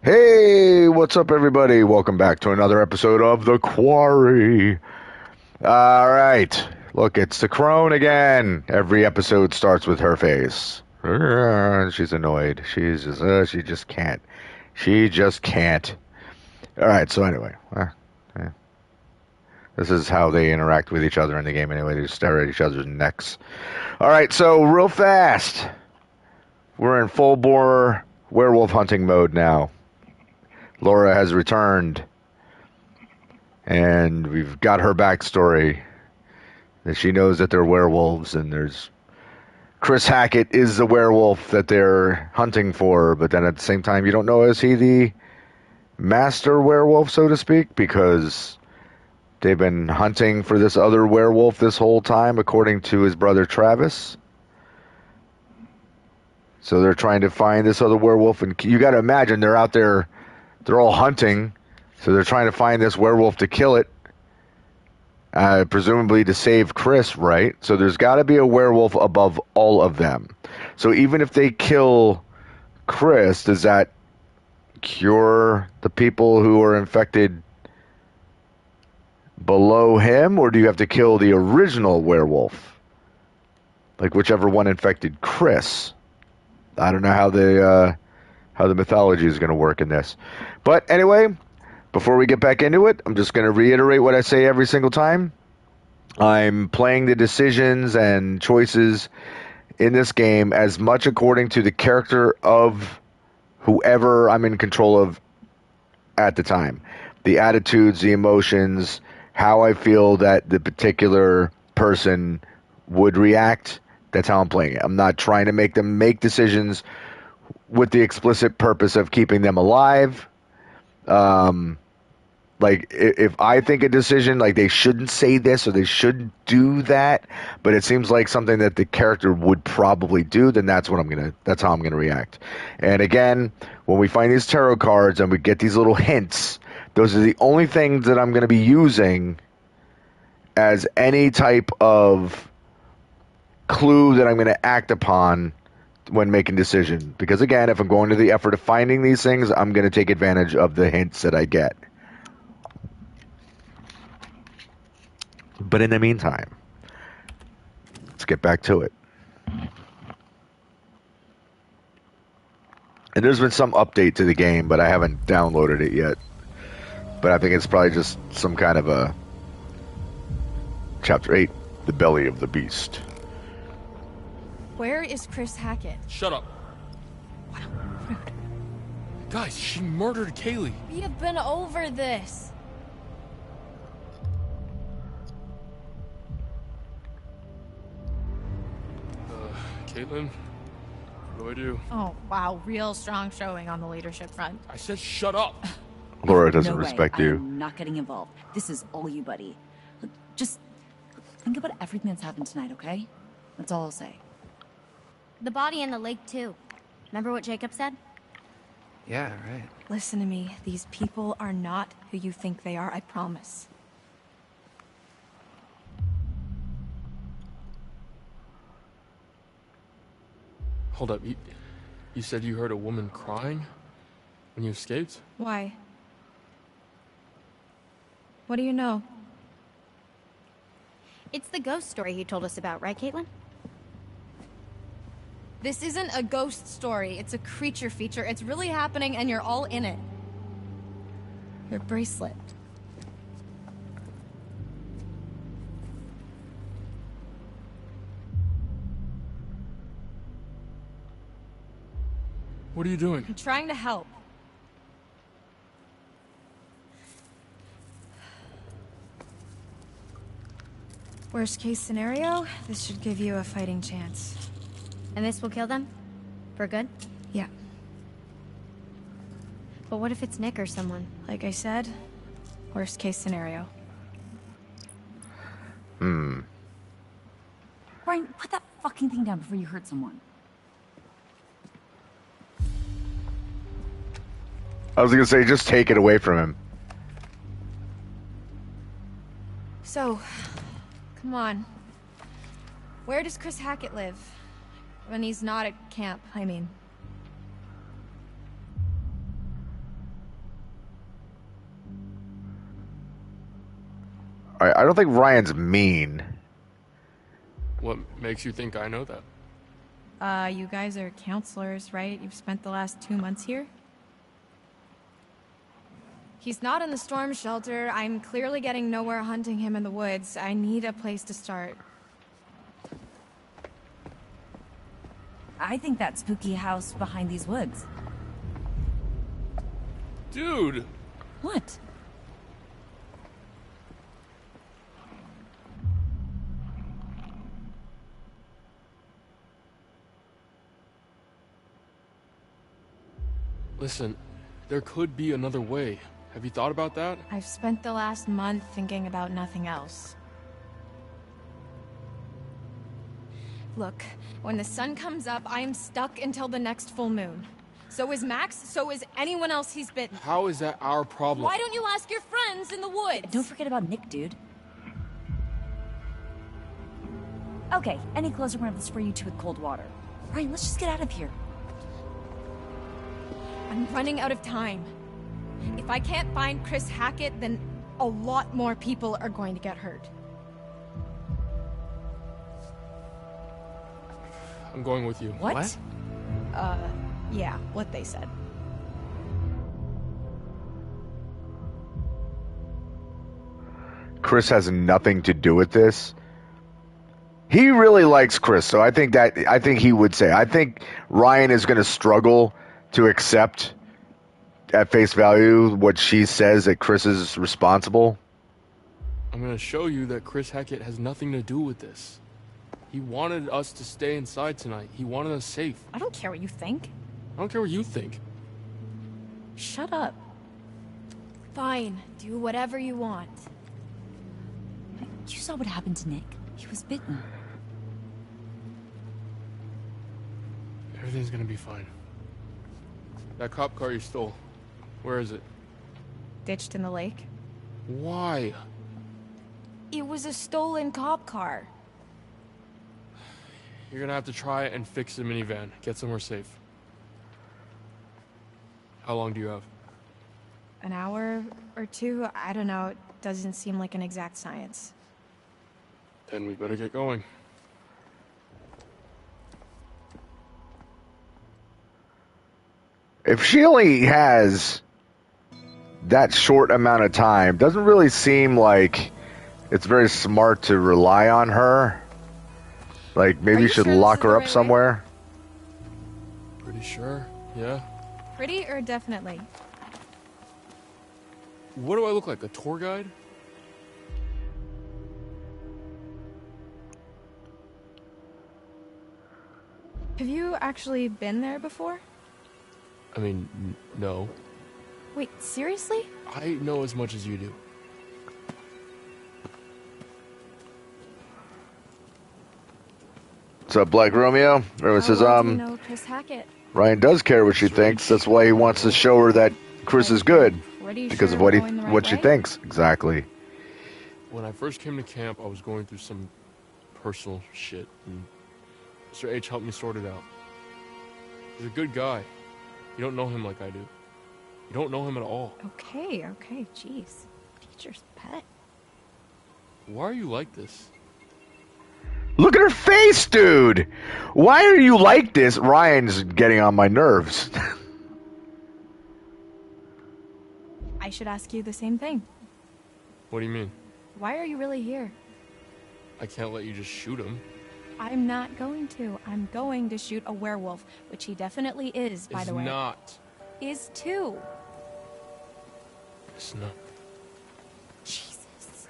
Hey, what's up, everybody? Welcome back to another episode of The Quarry. All right. Look, it's the crone again. Every episode starts with her face. She's annoyed. She just can't. She just can't. All right, so anyway, eh, this is how they interact with each other in the game anyway. They just stare at each other's necks. All right, so real fast. We're in full bore werewolf hunting mode now. Laura has returned. And we've got her backstory that she knows that they're werewolves, and there's Chris Hackett is the werewolf that they're hunting for, but then at the same time, you don't know, is he the master werewolf, so to speak, because they've been hunting for this other werewolf this whole time, according to his brother Travis. So they're trying to find this other werewolf, and you got to imagine they're out there, they're all hunting, so they're trying to find this werewolf to kill it. Presumably to save Chris, right? So there's got to be a werewolf above all of them. So even if they kill Chris, does that cure the people who are infected below him, or do you have to kill the original werewolf? Like whichever one infected Chris. I don't know how the mythology is going to work in this. But anyway, before we get back into it, I'm just going to reiterate what I say every single time. I'm playing the decisions and choices in this game as much according to the character of whoever I'm in control of at the time. The attitudes, the emotions, how I feel that the particular person would react. That's how I'm playing it. I'm not trying to make them make decisions with the explicit purpose of keeping them alive. Like, if I think a decision, like they shouldn't say this or they shouldn't do that, but it seems like something that the character would probably do, then that's how I'm gonna react. And again, when we find these tarot cards and we get these little hints, those are the only things that I'm gonna be using as any type of clue that I'm gonna act upon when making decision. Because again, if I'm going to the effort of finding these things, I'm gonna take advantage of the hints that I get. But in the meantime, let's get back to it. And there's been some update to the game, but I haven't downloaded it yet. But I think it's probably just some kind of a Chapter 8, The Belly of the Beast. Where is Chris Hackett? Shut up. Wow, rude. Guys, she murdered Kaylee. We have been over this. Caitlin, what do I do? Oh, wow. Real strong showing on the leadership front. I said shut up. Laura doesn't No way. respect I you. am not getting involved. This is all you, buddy. Look, just think about everything that's happened tonight, okay? That's all I'll say. The body in the lake, too. Remember what Jacob said? Yeah, right. Listen to me. These people are not who you think they are, I promise. Hold up, you said you heard a woman crying when you escaped? Why? What do you know? It's the ghost story he told us about, right, Caitlin? This isn't a ghost story. It's a creature feature. It's really happening and you're all in it. Your bracelet. What are you doing? I'm trying to help. Worst case scenario, this should give you a fighting chance. And this will kill them? For good? Yeah. But what if it's Nick or someone? Like I said, worst case scenario. Brian, put that fucking thing down before you hurt someone. I was going to say, just take it away from him. So, come on. Where does Chris Hackett live? When he's not at camp, I mean. I don't think Ryan's mean. What makes you think I know that? You guys are counselors, right? You've spent the last 2 months here? He's not in the storm shelter. I'm clearly getting nowhere hunting him in the woods. I need a place to start. I think that spooky house behind these woods. Dude! What? Listen, there could be another way. Have you thought about that? I've spent the last month thinking about nothing else. Look, when the sun comes up, I am stuck until the next full moon. So is Max, so is anyone else he's bitten. How is that our problem? Why don't you ask your friends in the woods? Don't forget about Nick, dude. Okay, any closer when I spray you two with cold water. Ryan, let's just get out of here. I'm running out of time. If I can't find Chris Hackett, then a lot more people are going to get hurt. I'm going with you. What? Yeah, what they said. Chris has nothing to do with this. He really likes Chris, so I think he would say. I think Ryan is going to struggle to accept at face value what she says that Chris is responsible. I'm going to show you that Chris Hackett has nothing to do with this. He wanted us to stay inside tonight. He wanted us safe. I don't care what you think. I don't care what you think. Shut up. Fine, do whatever you want. You saw what happened to Nick. He was bitten. Everything's gonna be fine. That cop car you stole, where is it? Ditched in the lake. Why? It was a stolen cop car. You're gonna have to try and fix the minivan. Get somewhere safe. How long do you have? An hour or two? I don't know. It doesn't seem like an exact science. Then we better get going. If she only has that short amount of time, doesn't really seem like it's very smart to rely on her. Like, maybe you should sure lock this is her the up right way? somewhere. Pretty sure? Yeah. Pretty or definitely? What do I look like? A tour guide? Have you actually been there before? I mean, no. Wait, seriously? I know as much as you do. What's up, Black Romeo? Romeo says, How well do you know Chris Hackett? Ryan does care what she thinks. That's why he wants to show her that Chris is good. Pretty Because sure of what we're going the right what she way? thinks. Exactly. When I first came to camp, I was going through some personal shit, and Mr. H helped me sort it out. He's a good guy. You don't know him like I do. You don't know him at all. Okay, jeez. Teacher's pet. Why are you like this? Look at her face, dude! Why are you like this? Ryan's getting on my nerves. I should ask you the same thing. What do you mean? Why are you really here? I can't let you just shoot him. I'm not going to. I'm going to shoot a werewolf, which he definitely is, by the way. It's not. Is too. It's not. Jesus.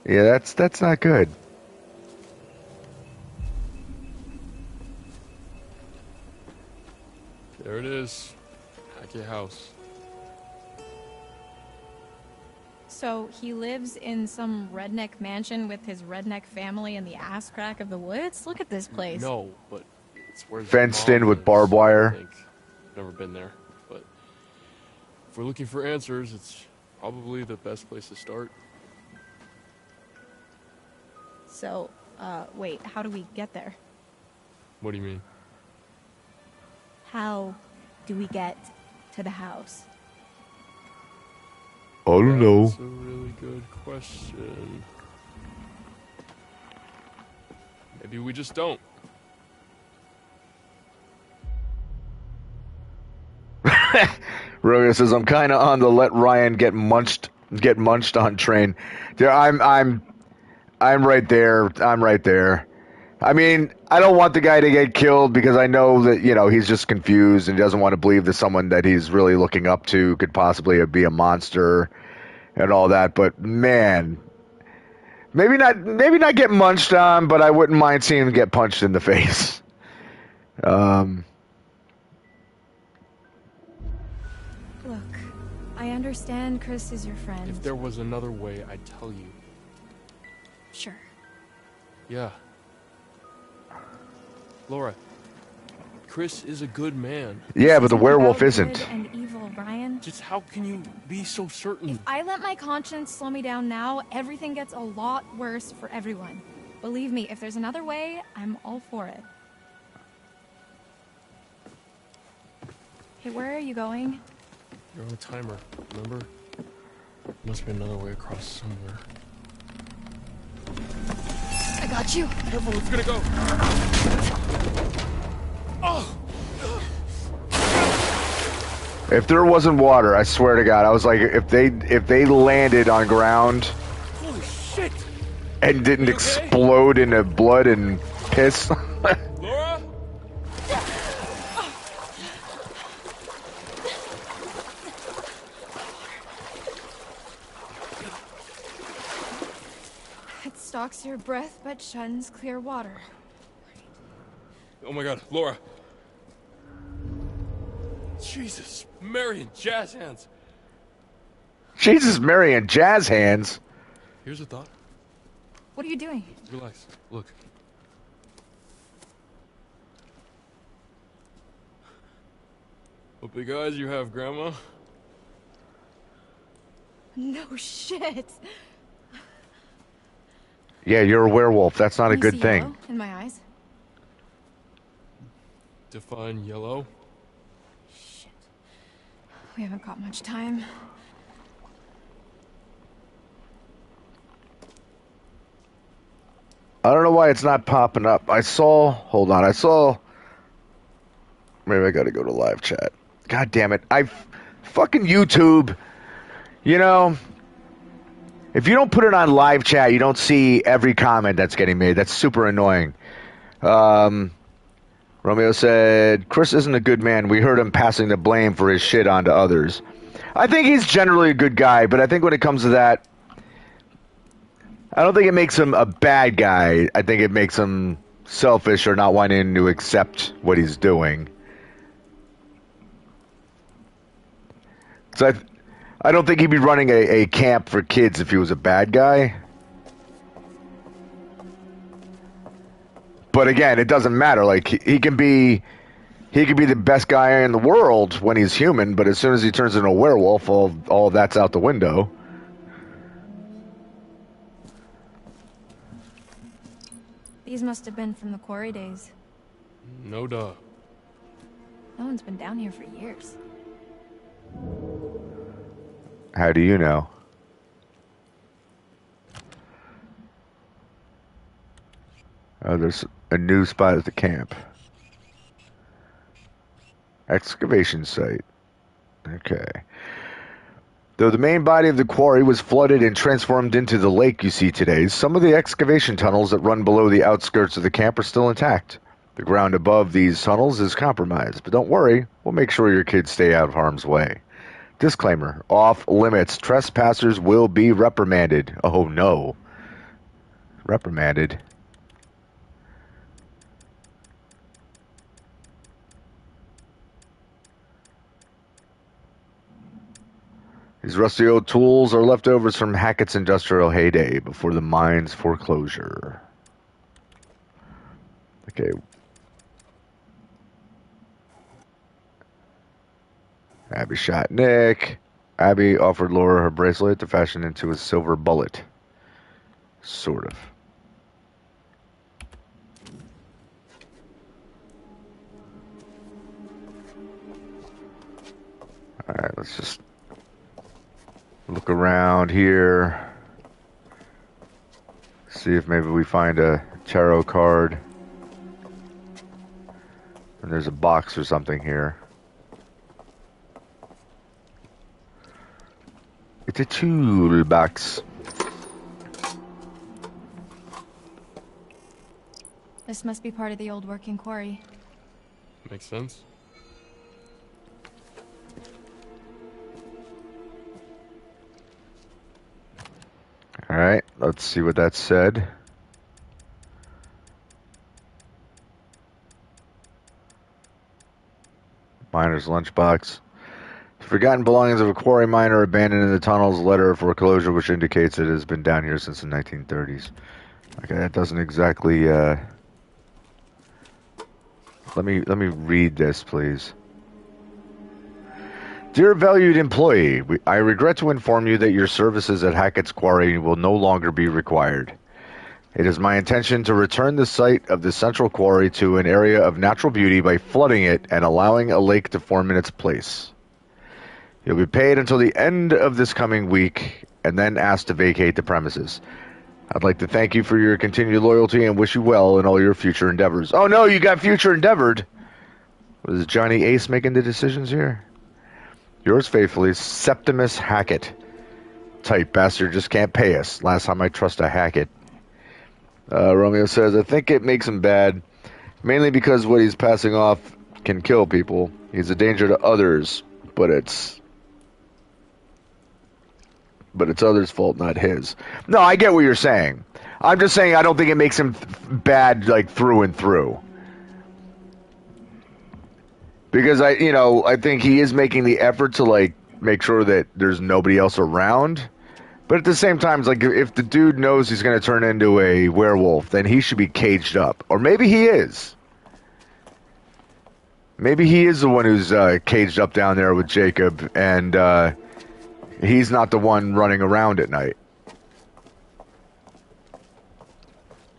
Yeah, that's not good. There it is. Hackett House. So he lives in some redneck mansion with his redneck family in the ass crack of the woods? Look at this place. No, but it's where his Fenced mom in with lives, barbed wire. I think. Never been there, but if we're looking for answers, it's probably the best place to start. So, wait, how do we get there? What do you mean? How do we get to the house? I don't know. That's a really good question. Maybe we just don't. Romeo says, I'm kind of on the let Ryan get munched on train. Yeah, I'm right there. I'm right there. I mean, I don't want the guy to get killed because I know that, you know, he's just confused and doesn't want to believe that someone that he's really looking up to could possibly be a monster and all that. But man, maybe not get munched on, but I wouldn't mind seeing him get punched in the face. Look, I understand Chris is your friend. If there was another way, I'd tell you. Sure. Yeah. Laura, Chris is a good man. Yeah, but the Isn't werewolf about isn't. good and evil, Brian. Just how can you be so certain? If I let my conscience slow me down now, everything gets a lot worse for everyone. Believe me, if there's another way, I'm all for it. Hey, where are you going? You're on a timer, remember? Must be another way across somewhere. I got you. Careful, it's gonna go. Oh! If there wasn't water, I swear to God, I was like, if they landed on ground Holy shit! and didn't You okay? explode into blood and piss. Laura? It stalks your breath but shuns clear water. Oh my god, Laura. Jesus, Marion, jazz hands. Jesus, Mary and jazz hands. Here's a thought. What are you doing? Relax. Look. What big eyes you have, Grandma. No shit. Yeah, you're a werewolf. That's not a You good see thing. yellow in my eyes. Define yellow. Shit. We haven't got much time. I don't know why it's not popping up. Hold on, I saw. Maybe I gotta go to live chat. God damn it. Fucking YouTube. You know, if you don't put it on live chat, you don't see every comment that's getting made. That's super annoying. Romeo said, Chris isn't a good man. We heard him passing the blame for his shit on to others. I think he's generally a good guy, but I think when it comes to that, I don't think it makes him a bad guy. I think it makes him selfish or not wanting to accept what he's doing. So I don't think he'd be running a camp for kids if he was a bad guy. But again, it doesn't matter. Like he can be the best guy in the world when he's human, but as soon as he turns into a werewolf, all that's out the window. These must have been from the Quarry days. No duh. No one's been down here for years. How do you know? Oh, there's a new spot at the camp. Excavation site. Okay. Though the main body of the quarry was flooded and transformed into the lake you see today, some of the excavation tunnels that run below the outskirts of the camp are still intact. The ground above these tunnels is compromised, but don't worry, we'll make sure your kids stay out of harm's way. Disclaimer, off limits. Trespassers will be reprimanded. Oh no. Reprimanded. These rusty old tools are leftovers from Hackett's industrial heyday before the mine's foreclosure. Okay. Abby shot Nick. Abby offered Laura her bracelet to fashion into a silver bullet. Sort of. Alright, let's just... Look around here. See if maybe we find a tarot card. And there's a box or something here. It's a toolbox. This must be part of the old working quarry. Makes sense. Alright, let's see what that said. Miner's lunchbox. Forgotten belongings of a quarry miner abandoned in the tunnels. Letter of foreclosure, which indicates it has been down here since the 1930s. Okay, that doesn't exactly. Let me read this, please. Dear valued employee, I regret to inform you that your services at Hackett's Quarry will no longer be required. It is my intention to return the site of the central quarry to an area of natural beauty by flooding it and allowing a lake to form in its place. You'll be paid until the end of this coming week and then asked to vacate the premises. I'd like to thank you for your continued loyalty and wish you well in all your future endeavors. Oh no, you got future endeavored! Was Johnny Ace making the decisions here? Yours faithfully, Septimus Hackett. Tight bastard just can't pay us. Last time I trust a Hackett. Romeo says, I think it makes him bad, mainly because what he's passing off can kill people. He's a danger to others, but it's others' fault, not his. No, I get what you're saying. I'm just saying I don't think it makes him bad, like, through and through. Because I think he is making the effort to, like, make sure that there's nobody else around. But at the same time, it's like, if the dude knows he's going to turn into a werewolf, then he should be caged up. Or maybe he is. Maybe he is the one who's caged up down there with Jacob, and he's not the one running around at night.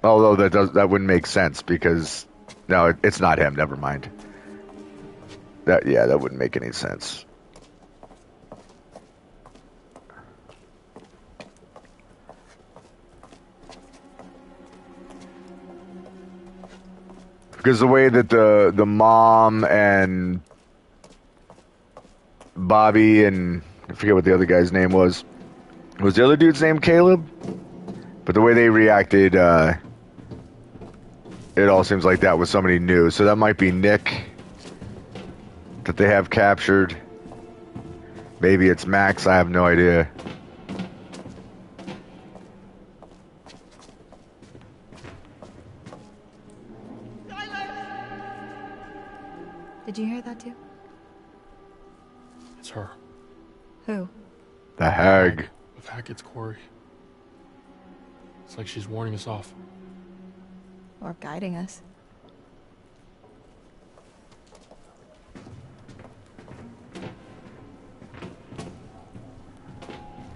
Although that wouldn't make sense, because no, it's not him. Never mind. That wouldn't make any sense. Because the way that the mom and Bobby and I forget what the other guy's name was. Was the other dude's name Caleb? But the way they reacted, it all seems like that was somebody new. So that might be Nick that they have captured. Maybe it's Max. I have no idea. Did you hear that too? It's her. Who? The hag. Of Hackett's Quarry. It's like she's warning us off. Or guiding us.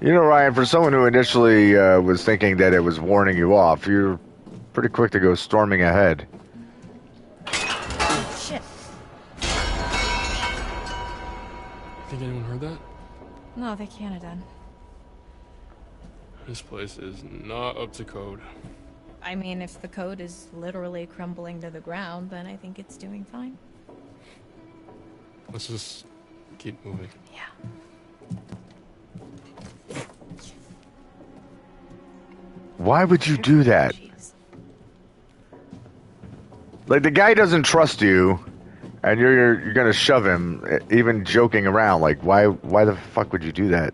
You know, Ryan, for someone who initially was thinking that it was warning you off, you're pretty quick to go storming ahead. Shit. Think anyone heard that? No, they can't have done. This place is not up to code. I mean, if the code is literally crumbling to the ground, then I think it's doing fine. Let's just keep moving. Yeah. Why would you do that? Jeez. Like, the guy doesn't trust you, and you're gonna shove him, even joking around. Like, why the fuck would you do that?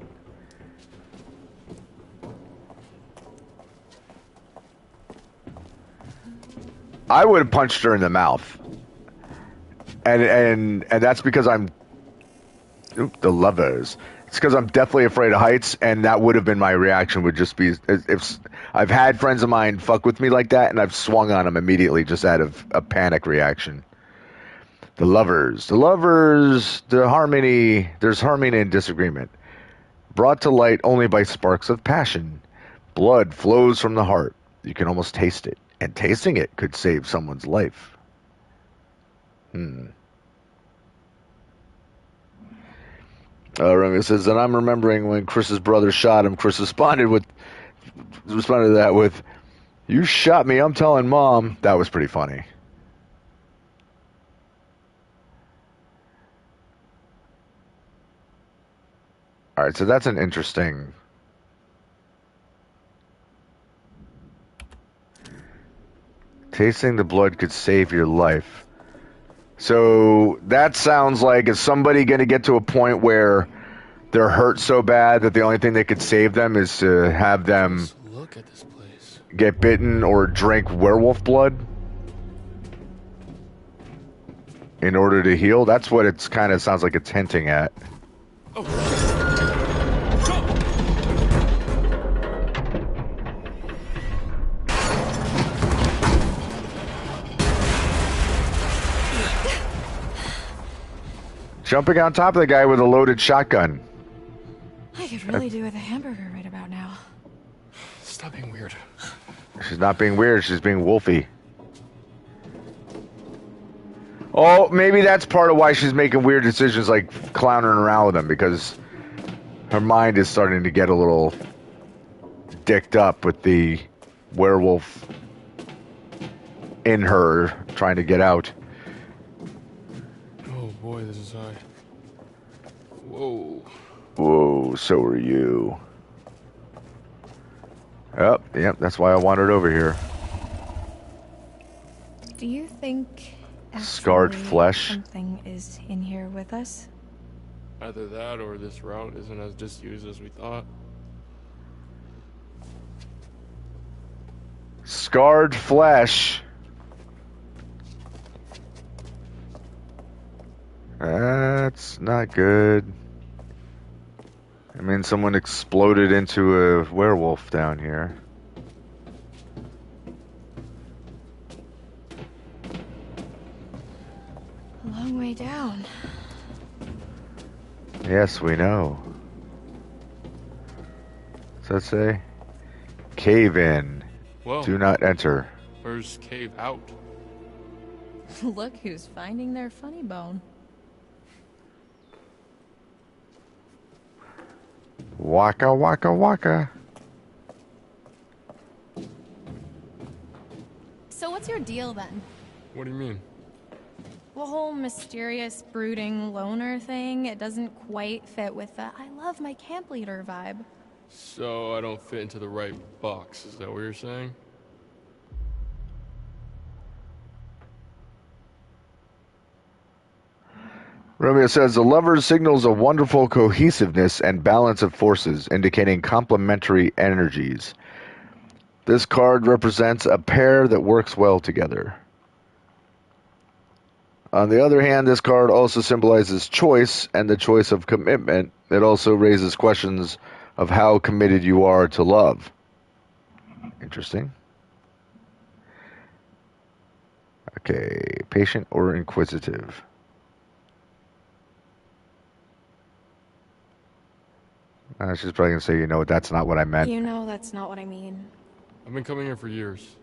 I would have punched her in the mouth, and that's because I'm the lovers. It's because I'm definitely afraid of heights, and that would have been my reaction. Would just be if I've had friends of mine fuck with me like that, and I've swung on them immediately just out of a panic reaction. The lovers, the harmony. There's harmony and disagreement, brought to light only by sparks of passion. Blood flows from the heart. You can almost taste it, and tasting it could save someone's life. Remy says, and I'm remembering when Chris's brother shot him. Chris responded to that with, "You shot me, I'm telling Mom." That was pretty funny. All right, so that's an interesting. Tasting the blood could save your life. So that sounds like, is somebody going to get to a point where they're hurt so bad that the only thing that could save them is to have them Let's look at this place. get bitten or drink werewolf blood in order to heal? That's what it's kind of sounds like it's hinting at. Oh. Jumping on top of the guy with a loaded shotgun. I could really do with a hamburger right about now. Stop being weird. She's not being weird, she's being wolfy. Oh, maybe that's part of why she's making weird decisions, like clowning around with him, because her mind is starting to get a little dicked up with the werewolf in her trying to get out. Oh boy, this is high. Whoa. Whoa, so are you. Yep, that's why I wandered over here. Do you think Scarred actually flesh? something is in here with us? Either that or this route isn't as disused as we thought. Scarred flesh. That's not good. I mean, someone exploded into a werewolf down here. A long way down. Yes, we know. What's that say? Cave in. Well, Do not enter. where's cave out? Look who's finding their funny bone. Waka waka waka. So what's your deal then? What do you mean? The whole mysterious, brooding loner thing, it doesn't quite fit with the I love my camp leader vibe. So I don't fit into the right box, is that what you're saying? Romeo says the lover signals a wonderful cohesiveness and balance of forces, indicating complementary energies. This card represents a pair that works well together. On the other hand, this card also symbolizes choice and the choice of commitment. It also raises questions of how committed you are to love. Interesting. Okay, patient or inquisitive? She's probably going to say, you know, that's not what I meant. You know that's not what I mean. I've been coming here for years.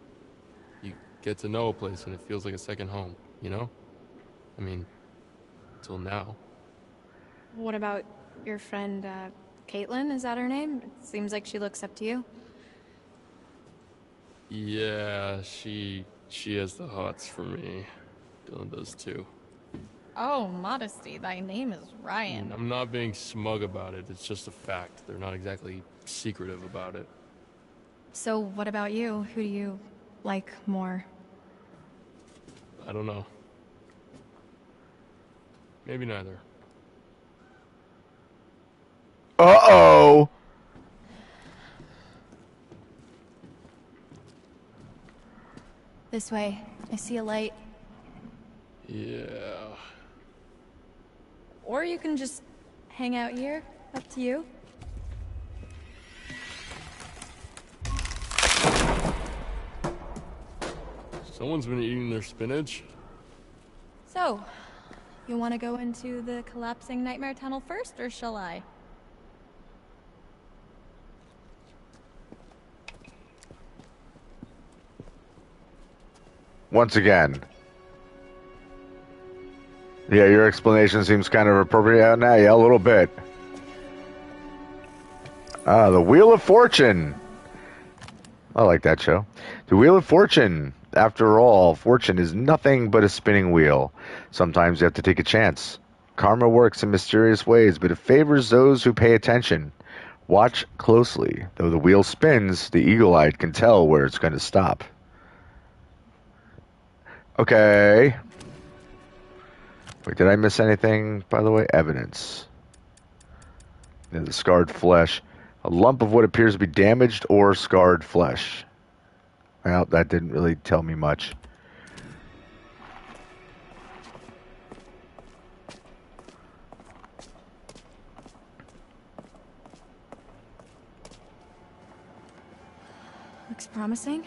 You get to know a place and it feels like a second home, you know? I mean, until now. What about your friend, Caitlin? Is that her name? It seems like she looks up to you. Yeah, she has the hots for me. Dylan does too. Oh, modesty. Thy name is Ryan. I'm not being smug about it, it's just a fact. They're not exactly secretive about it. So what about you? Who do you like more? I don't know. Maybe neither. Uh-oh! This way. I see a light. Yeah. Or you can just hang out here. Up to you. Someone's been eating their spinach. So, you want to go into the collapsing nightmare tunnel first, or shall I? Once again. Yeah, your explanation seems kind of appropriate now. Yeah, a little bit. Ah, the Wheel of Fortune. I like that show. The Wheel of Fortune. After all, fortune is nothing but a spinning wheel. Sometimes you have to take a chance. Karma works in mysterious ways, but it favors those who pay attention. Watch closely. Though the wheel spins, the eagle-eyed can tell where it's going to stop. Okay. Wait, did I miss anything, by the way? Evidence. Yeah, the scarred flesh. A lump of what appears to be damaged or scarred flesh. Well, that didn't really tell me much. Looks promising.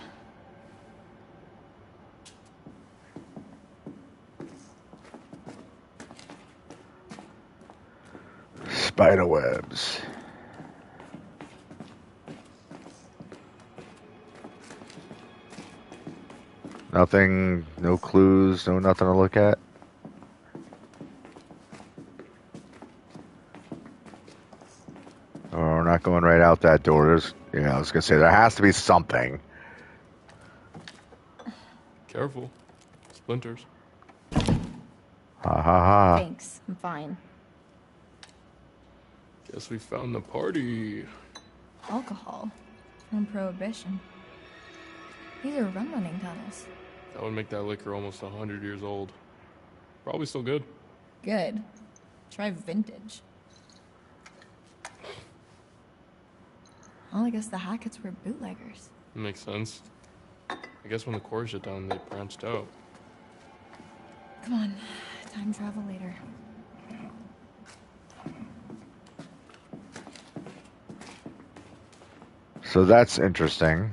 Spider webs. Nothing, no clues, no nothing to look at. Oh, we're not going right out that door. There's, I was gonna say there has to be something. Careful. Splinters. Ha ha ha. Thanks, I'm fine. Guess we found the party. Alcohol. From Prohibition. These are rum-running tunnels. That would make that liquor almost 100 years old. Probably still good. Good. Try vintage. Well, I guess the Hacketts were bootleggers. Makes sense. I guess when the Quarry shut down, they branched out. Come on, time travel later. So that's interesting.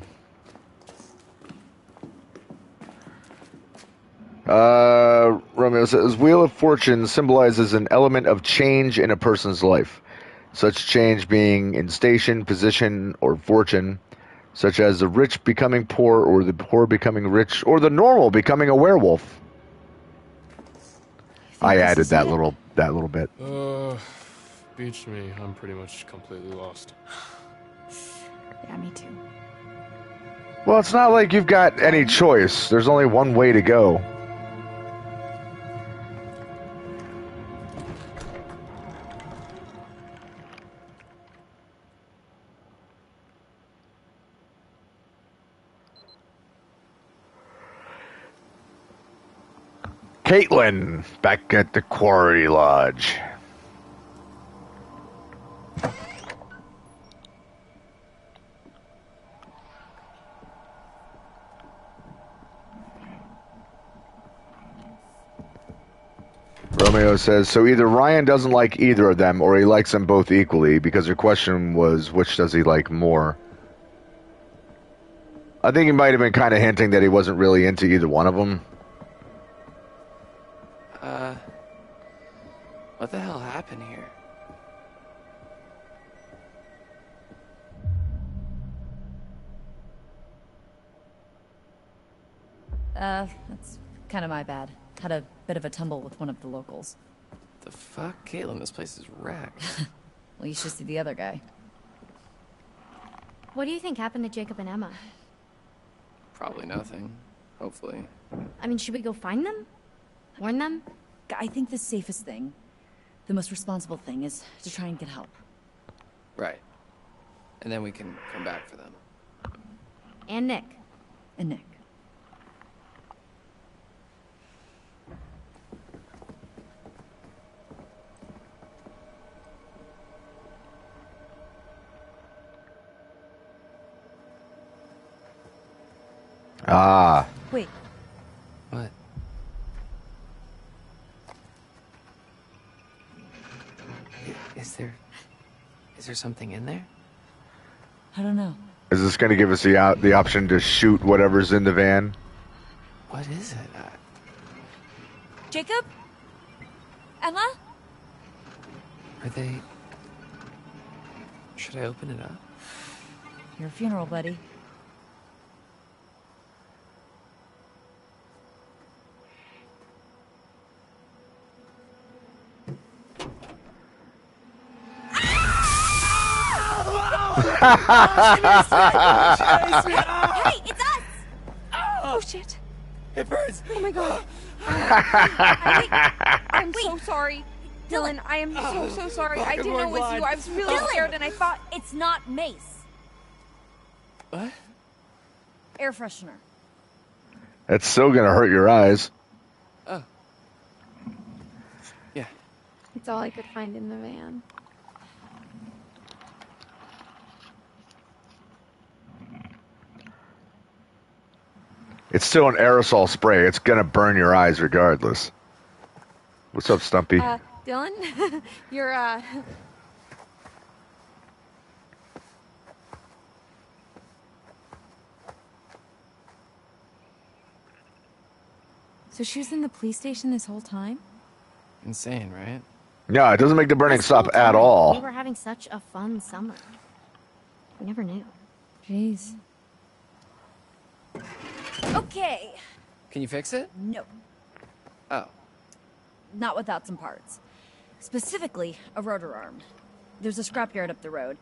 Romeo says, Wheel of Fortune symbolizes an element of change in a person's life. Such change being in station, position, or fortune, such as the rich becoming poor, or the poor becoming rich, or the normal becoming a werewolf. I added that little bit. Beach me. I'm pretty much completely lost. Yeah, me too. Well, it's not like you've got any choice. There's only one way to go. Caitlin, back at the Quarry Lodge. Romeo says, so either Ryan doesn't like either of them, or he likes them both equally, because her question was, which does he like more? I think he might have been kind of hinting that he wasn't really into either one of them. What the hell happened here? That's kind of my bad. Had a bit of a tumble with one of the locals. The fuck? Caitlin, this place is wrecked. Well, you should see the other guy. What do you think happened to Jacob and Emma? Probably nothing. Hopefully. I mean, should we go find them? Warn them? I think the safest thing, the most responsible thing, is to try and get help. Right. And then we can come back for them. And Nick. And Nick. Ah. Wait. What? Is there something in there? I don't know. Is this going to give us the option to shoot whatever's in the van? What is it? Jacob? Emma? Are they... Should I open it up? Your funeral, buddy. Hey, it's us! Oh shit! It burns. Oh my god! I'm so sorry, Dylan. I am so sorry. I didn't know it was you. I was really scared, and I thought It's not mace. What? Air freshener. That's still gonna hurt your eyes. Oh. Yeah. it's all I could find in the van. It's still an aerosol spray. It's gonna burn your eyes regardless. What's up, Stumpy? Dylan, you're So she was in the police station this whole time? Insane, right? No, it doesn't make the burning This stop whole at time, all. We were having such a fun summer. We never knew. Jeez. Okay. Can you fix it? No, Oh. not without some parts. Specifically, a rotor arm. There's a scrapyard up the road.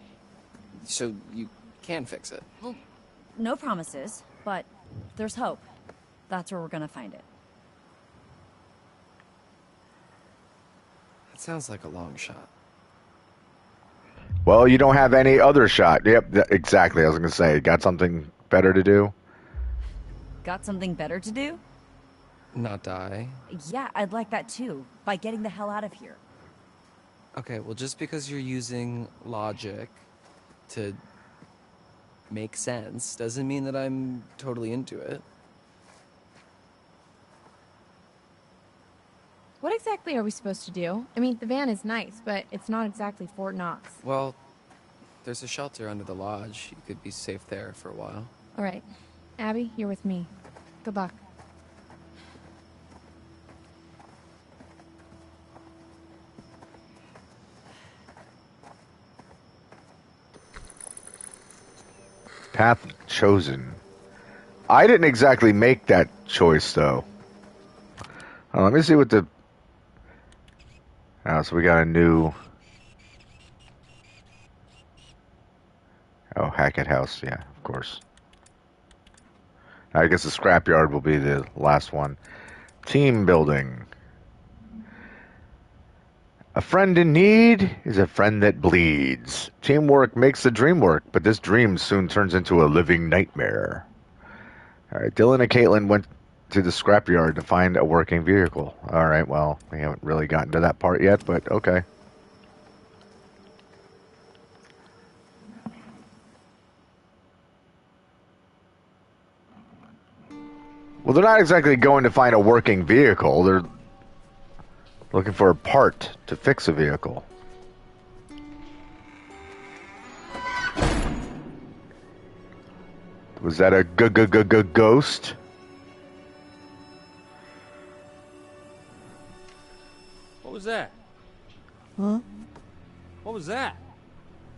So you can fix it. Well, no promises, but there's hope. That's where we're gonna find it. That sounds like a long shot. Well, you don't have any other shot. Yep, exactly. I was gonna say, got something better to do. Got something better to do? Not die. Yeah, I'd like that too. By getting the hell out of here. Okay, well, just because you're using logic to make sense doesn't mean that I'm totally into it. What exactly are we supposed to do? I mean, the van is nice, but it's not exactly Fort Knox. Well, there's a shelter under the lodge. You could be safe there for a while. All right, Abby, you're with me. Good luck. Path chosen. I didn't exactly make that choice, though. Let me see what the... Oh, so we got a new... Oh, Hackett House. Yeah, of course. I guess the scrapyard will be the last one. Team building. A friend in need is a friend that bleeds. Teamwork makes the dream work, but this dream soon turns into a living nightmare. All right, Dylan and Caitlin went to the scrapyard to find a working vehicle. All right, well, we haven't really gotten to that part yet, but okay. Well, they're not exactly going to find a working vehicle. They're looking for a part to fix a vehicle. Was that a ghost? What was that? Huh? What was that?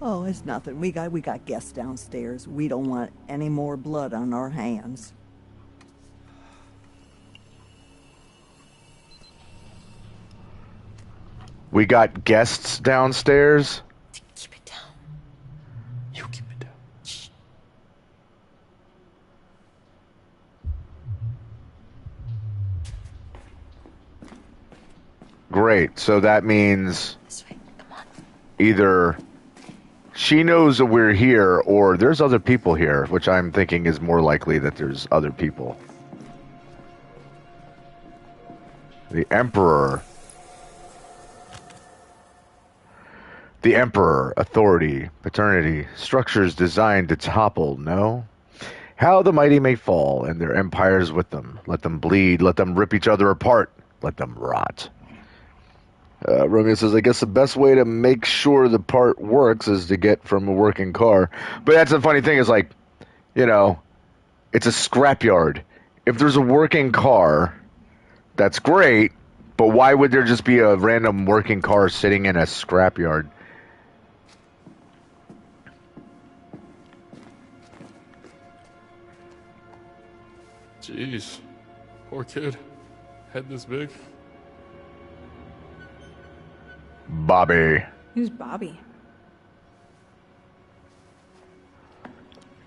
Oh, it's nothing. We got guests downstairs. We don't want any more blood on our hands. We got guests downstairs? Keep it down. You keep it down. Shh. Great. So that means This way. Come on. either she knows that we're here or there's other people here, which I'm thinking is more likely that there's other people. The Emperor. The Emperor, authority, paternity, structures designed to topple, no? How the mighty may fall, and their empires with them. Let them bleed, let them rip each other apart, let them rot. Romeo says, I guess the best way to make sure the part works is to get from a working car. But that's the funny thing is, like, you know, it's a scrapyard. If there's a working car, that's great, but why would there just be a random working car sitting in a scrapyard? Jeez. Poor kid. Head this big. Bobby. Who's Bobby?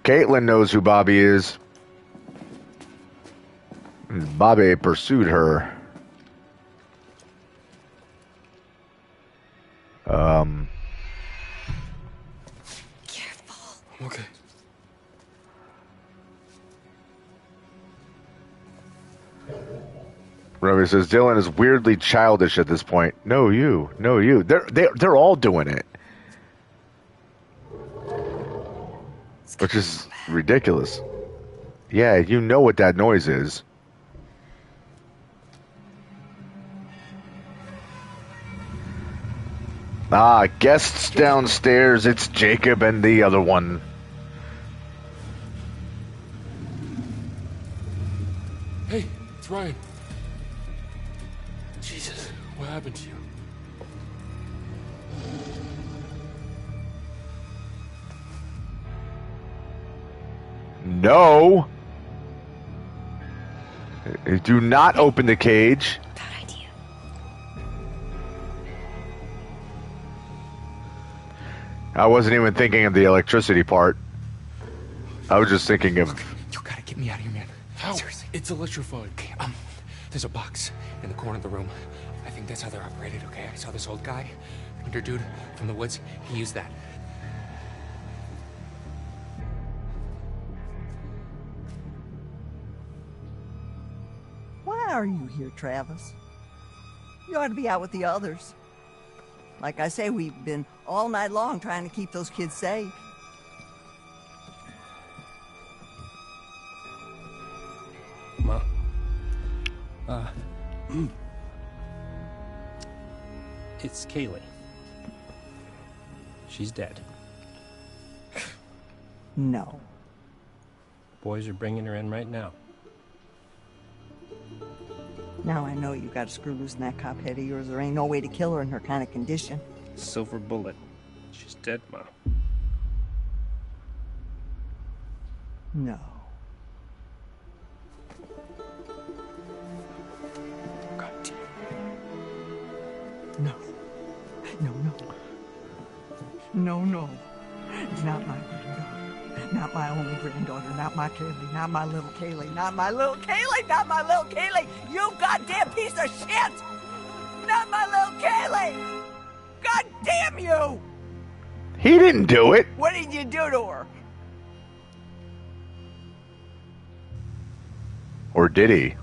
Caitlin knows who Bobby is. Bobby pursued her. Careful. Okay. Romy says Dylan is weirdly childish at this point. No, you. No, you. They're all doing it, which is ridiculous. Yeah, you know what that noise is. Ah, guests downstairs. It's Jacob and the other one. Hey, it's Ryan. Jesus, what happened to you? No. Do not open the cage. Bad idea. I wasn't even thinking of the electricity part. I was just thinking of... You gotta get me out of here, man. How? Seriously. It's electrified. Okay, there's a box in the corner of the room. I think that's how they're operated, okay? I saw this old guy, winter dude from the woods. He used that. Why are you here, Travis? You ought to be out with the others. Like I say, we've been all night long trying to keep those kids safe. Ma. It's Kaylee. She's dead. No. Boys are bringing her in right now. Now I know you got a screw loose in that cop head of yours. There ain't no way to kill her in her kind of condition. Silver bullet. She's dead, Ma. No. God damn. No. No, no. No, no. Not my granddaughter. Not my only granddaughter. Not my Kaylee. Not my little Kaylee. Not my little Kaylee. Not my little Kaylee. You goddamn piece of shit! Not my little Kaylee! God damn you! He didn't do it. What did you do to her? Or did he?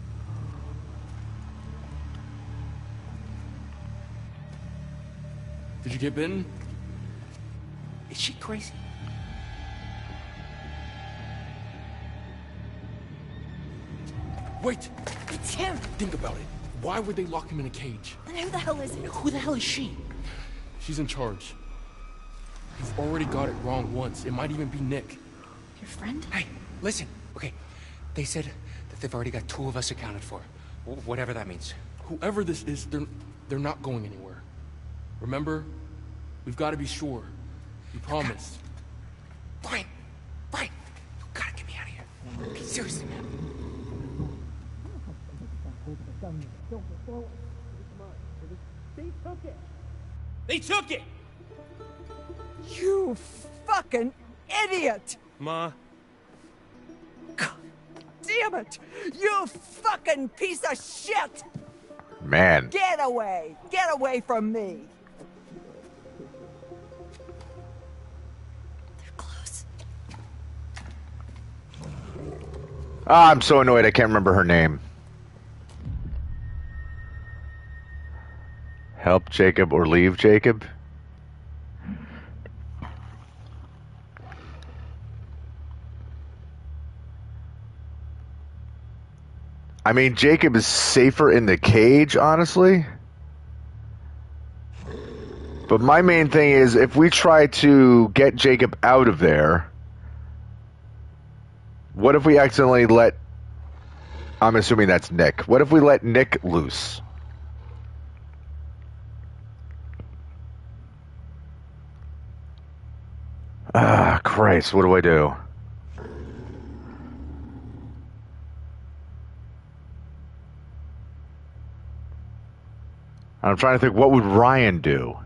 Did you get bitten? Is she crazy? Wait! It's him. Think about it. Why would they lock him in a cage? And who the hell is it? Who the hell is she? She's in charge. You've already got it wrong once. It might even be Nick. Your friend? Hey, listen. Okay, they said that they've already got 2 of us accounted for. Whatever that means. Whoever this is, they're not going anywhere. Remember? We've got to be sure. You promised. Brian! Brian! You gotta get me out of here. Okay, seriously, man. They took it! You fucking idiot! Ma. God damn it! You fucking piece of shit! Man. Get away! Get away from me! They're close. Ah, I'm so annoyed I can't remember her name. Help Jacob or leave Jacob? I mean, Jacob is safer in the cage, honestly. But my main thing is, if we try to get Jacob out of there, what if we accidentally let... I'm assuming that's Nick. What if we let Nick loose? Ah, Christ, what do I do? I'm trying to think, what would Ryan do?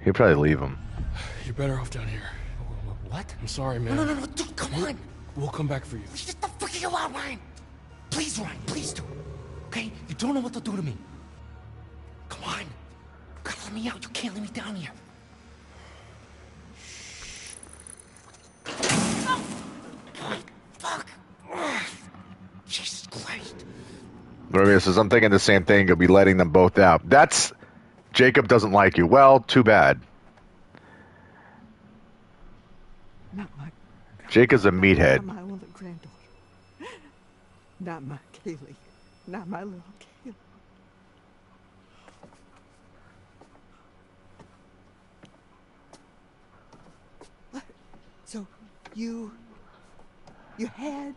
He'll probably leave him. You're better off down here. What? I'm sorry, man. No, dude, come on. We'll come back for you. Just the fuck you out, Ryan. Please, Ryan, please do. Okay? You don't know what to do to me. Come on. You gotta let me out. You can't let me down here. Oh, fuck. Jesus Christ. Maria says, I'm thinking the same thing. You'll be letting them both out. That's... Jacob doesn't like you. Well, too bad. Not my... Jacob's a meathead. Not my only granddaughter. Not my Kaylee. Not my little Kaylee. What? So, you had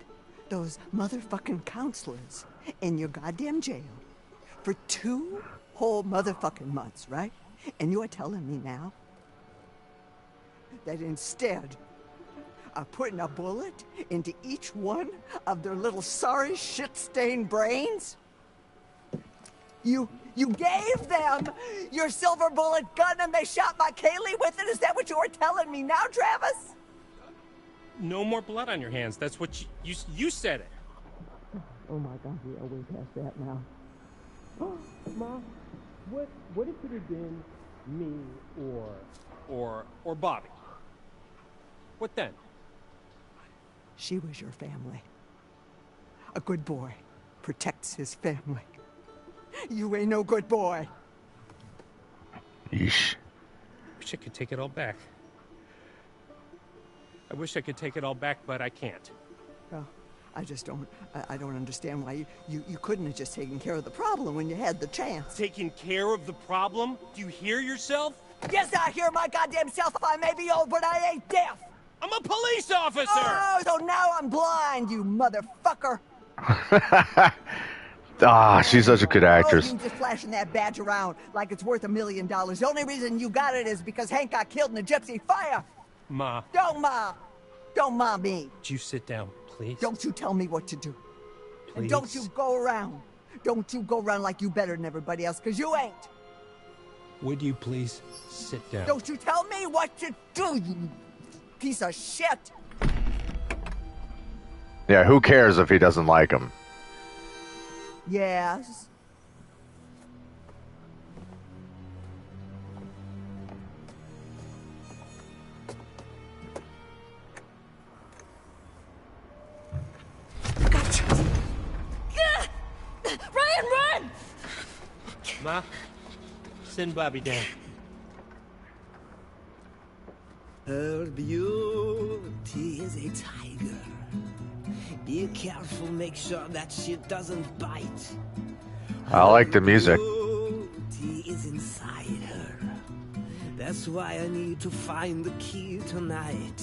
those motherfucking counselors in your goddamn jail for 2 whole motherfucking months, right? And you're telling me now that instead of putting a bullet into each one of their little sorry shit-stained brains, you gave them your silver bullet gun and they shot my Kaylee with it? Is that what you were telling me now, Travis? No more blood on your hands. That's what you said it. Oh my God, we are way past that now. Ma, what if it had been me or Bobby? What then? She was your family. A good boy protects his family. You ain't no good boy. Yeesh. Wish I could take it all back. I wish I could take it all back, but I can't. Well, I just don't, I don't understand why you couldn't have just taken care of the problem when you had the chance. Taking care of the problem? Do you hear yourself? Yes, I hear my goddamn self. I may be old, but I ain't deaf. I'm a police officer! Oh, so now I'm blind, you motherfucker. She's such a good actress. Oh, you just flashing that badge around like it's worth $1 million. The only reason you got it is because Hank got killed in a gypsy fire. Ma. Don't ma me. Would you sit down, please? Don't you tell me what to do. Please? And don't you go around. Don't you go around like you better than everybody else, because you ain't. Would you please sit down? Don't you tell me what to do, you piece of shit. Yeah, who cares if he doesn't like him? Yes. Gotcha. Ryan, run! Ma, send Bobby down. Her beauty is a tiger. Be careful, make sure that shit doesn't bite. I like the music. Beauty is inside her. That's why I need to find the key tonight.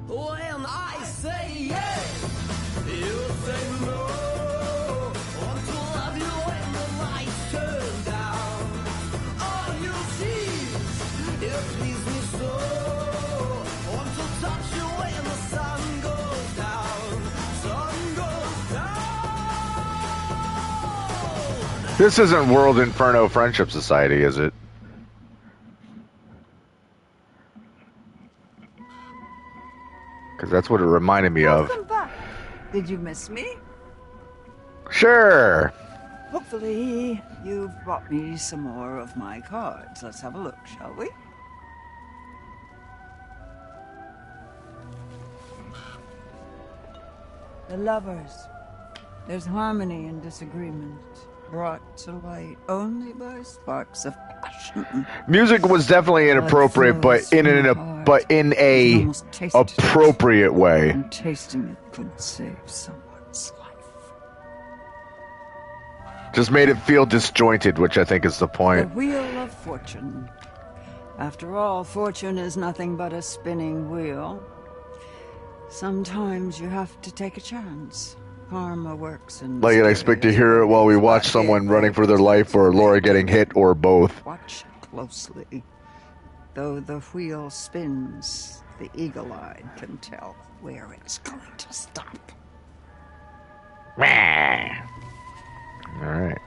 When I say yes, you say no. Want to love you when the lights turn down. All you see, it please me so. Want to touch you when the sun goes down. Sun goes down. This isn't World Inferno Friendship Society, is it? Because that's what it reminded me of. Welcome back. Did you miss me? Sure. Hopefully, you've brought me some more of my cards. Let's have a look, shall we? The lovers. There's harmony and disagreement, brought to light only by sparks of passion. Music was definitely inappropriate, but in a appropriate way. And tasting it could save someone's life. Just made it feel disjointed, which I think is the The point. wheel of fortune. After all, fortune is nothing but a spinning wheel. Sometimes you have to take a chance. Karma works in Like, I expect to hear it while we watch someone running for their life or Laura getting hit or both. Watch closely. Though the wheel spins, the eagle-eyed can tell where it's going to stop. Alright.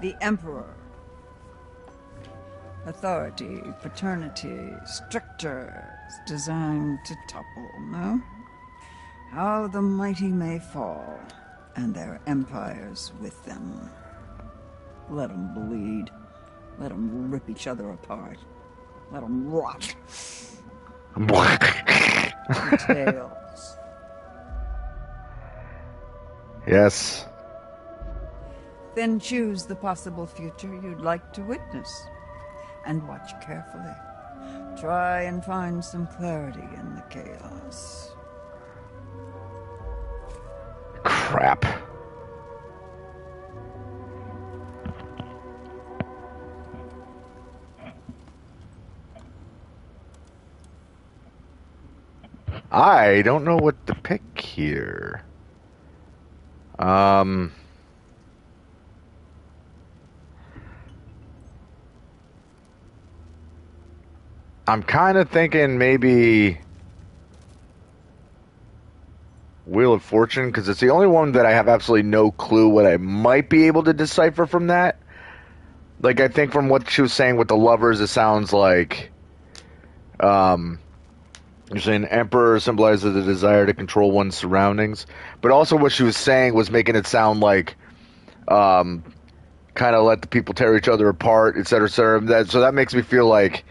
The Emperor. Authority, paternity, strictures designed to topple, no? How the mighty may fall, and their empires with them. Let them bleed. Let them rip each other apart. Let them rot. Details. Yes. Then choose the possible future you'd like to witness. And watch carefully. Try and find some clarity in the chaos. Crap. I don't know what to pick here. I'm kind of thinking maybe Wheel of Fortune, because it's the only one that I have absolutely no clue what I might be able to decipher from that. Like, I think from what she was saying with the lovers, it sounds like you're saying Emperor symbolizes the desire to control one's surroundings. But also what she was saying was making it sound like kind of let the people tear each other apart, et cetera, et cetera. So that makes me feel like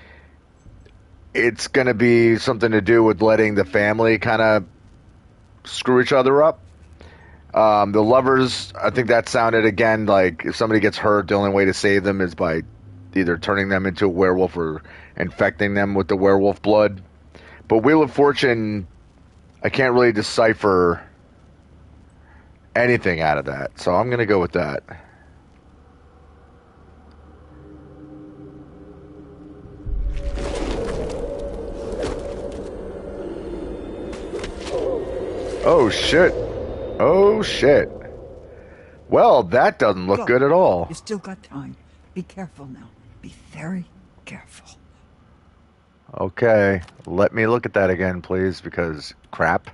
it's going to be something to do with letting the family kind of screw each other up. The lovers, I think that sounded again like if somebody gets hurt, the only way to save them is by either turning them into a werewolf or infecting them with the werewolf blood. But Wheel of Fortune, I can't really decipher anything out of that, so I'm going to go with that. Oh, shit. Oh, shit. Well, that doesn't look good at all. You still got time. Be careful now. Be very careful. Okay. Let me look at that again, please, because crap.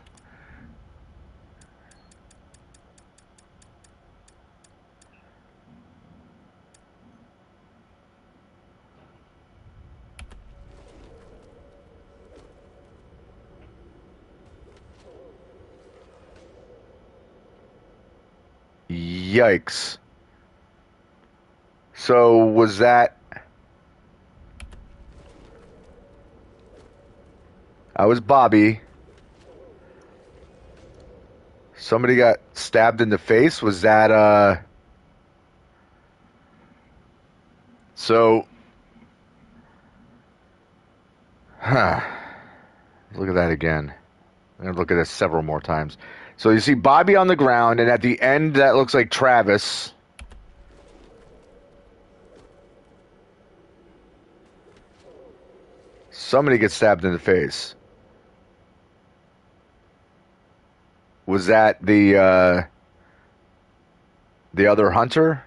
Yikes. So was that... I was Bobby. Somebody got stabbed in the face. Was that, So... Huh. Look at that again. I'm going to look at this several more times. So you see Bobby on the ground, and at the end, that looks like Travis. Somebody gets stabbed in the face. Was that the other hunter?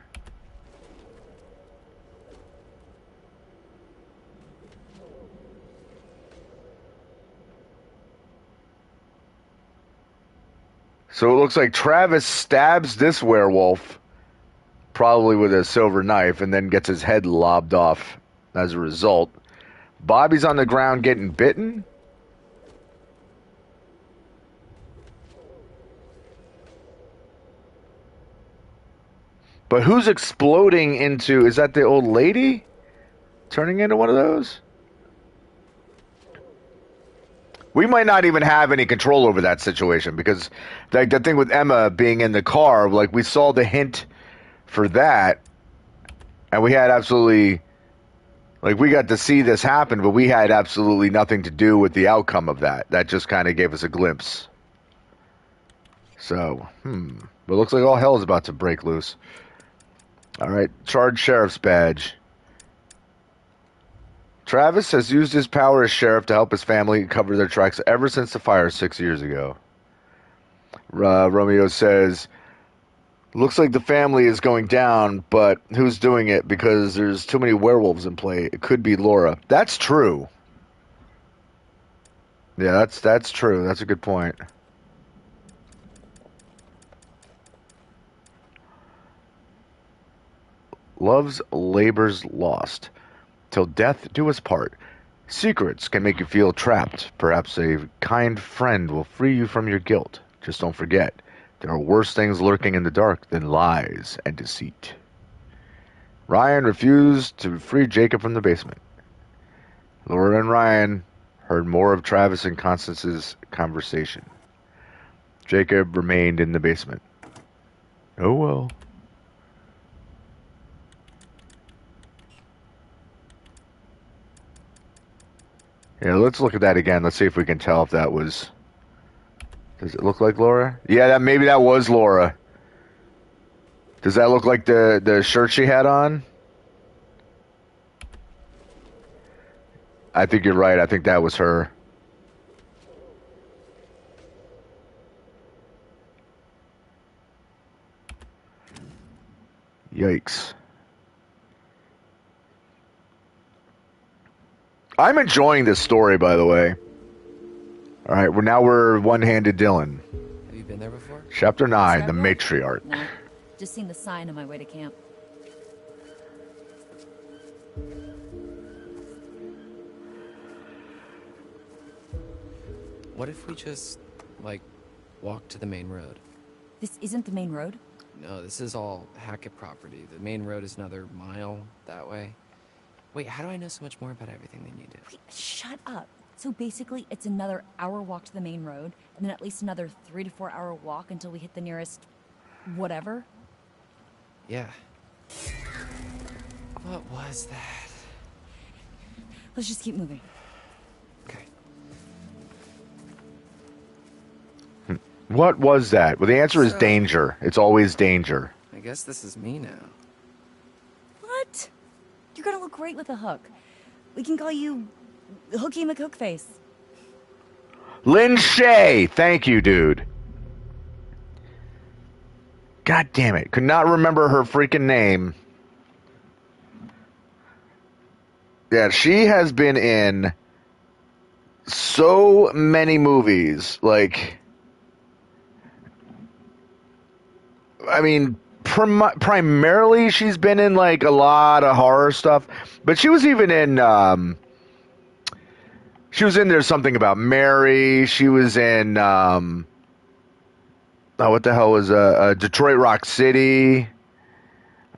So it looks like Travis stabs this werewolf, probably with a silver knife, and then gets his head lobbed off as a result. Bobby's on the ground getting bitten. But who's exploding into... Is that the old lady turning into one of those? We might not even have any control over that situation because like the thing with Emma being in the car, like we saw the hint for that and we had absolutely, like we got to see this happen, but we had absolutely nothing to do with the outcome of that. That just kind of gave us a glimpse. So, but it looks like all hell is about to break loose. All right, charge sheriff's badge. Travis has used his power as sheriff to help his family cover their tracks ever since the fire 6 years ago. Romeo says, looks like the family is going down, but who's doing it? Because there's too many werewolves in play. It could be Laura. That's true. Yeah, that's true. That's a good point. Love's labor's lost. Till death do us part. Secrets can make you feel trapped. Perhaps a kind friend will free you from your guilt. Just don't forget, there are worse things lurking in the dark than lies and deceit. Ryan refused to free Jacob from the basement. Laura and Ryan heard more of Travis and Constance's conversation. Jacob remained in the basement. Oh well. Yeah, let's look at that again. Let's see if we can tell if that was... Does it look like Laura? Yeah, maybe that was Laura. Does that look like the shirt she had on? I think you're right. I think that was her. Yikes. I'm enjoying this story, by the way. All right, now we're one-handed Dylan. Have you been there before? Chapter 9, the Is that right? matriarch. No, just seen the sign on my way to camp. What if we just, like, walk to the main road? This isn't the main road? No, this is all Hackett property. The main road is another mile that way. Wait, how do I know so much more about everything than you do? Wait, shut up. So basically, it's another hour walk to the main road, and then at least another 3 to 4 hour walk until we hit the nearest... whatever? Yeah. What was that? Let's just keep moving. Okay. What was that? Well, the answer is So- danger. It's always danger. I guess this is me now. What? You're gonna look great with a hook. We can call you Hooky McHookface. Lynn Shay. Thank you, dude. God damn it. Could not remember her freaking name. Yeah, she has been in so many movies. Like, I mean, primarily she's been in like a lot of horror stuff, but she was even in she was in There's Something About Mary. She was in what the hell was Detroit Rock City.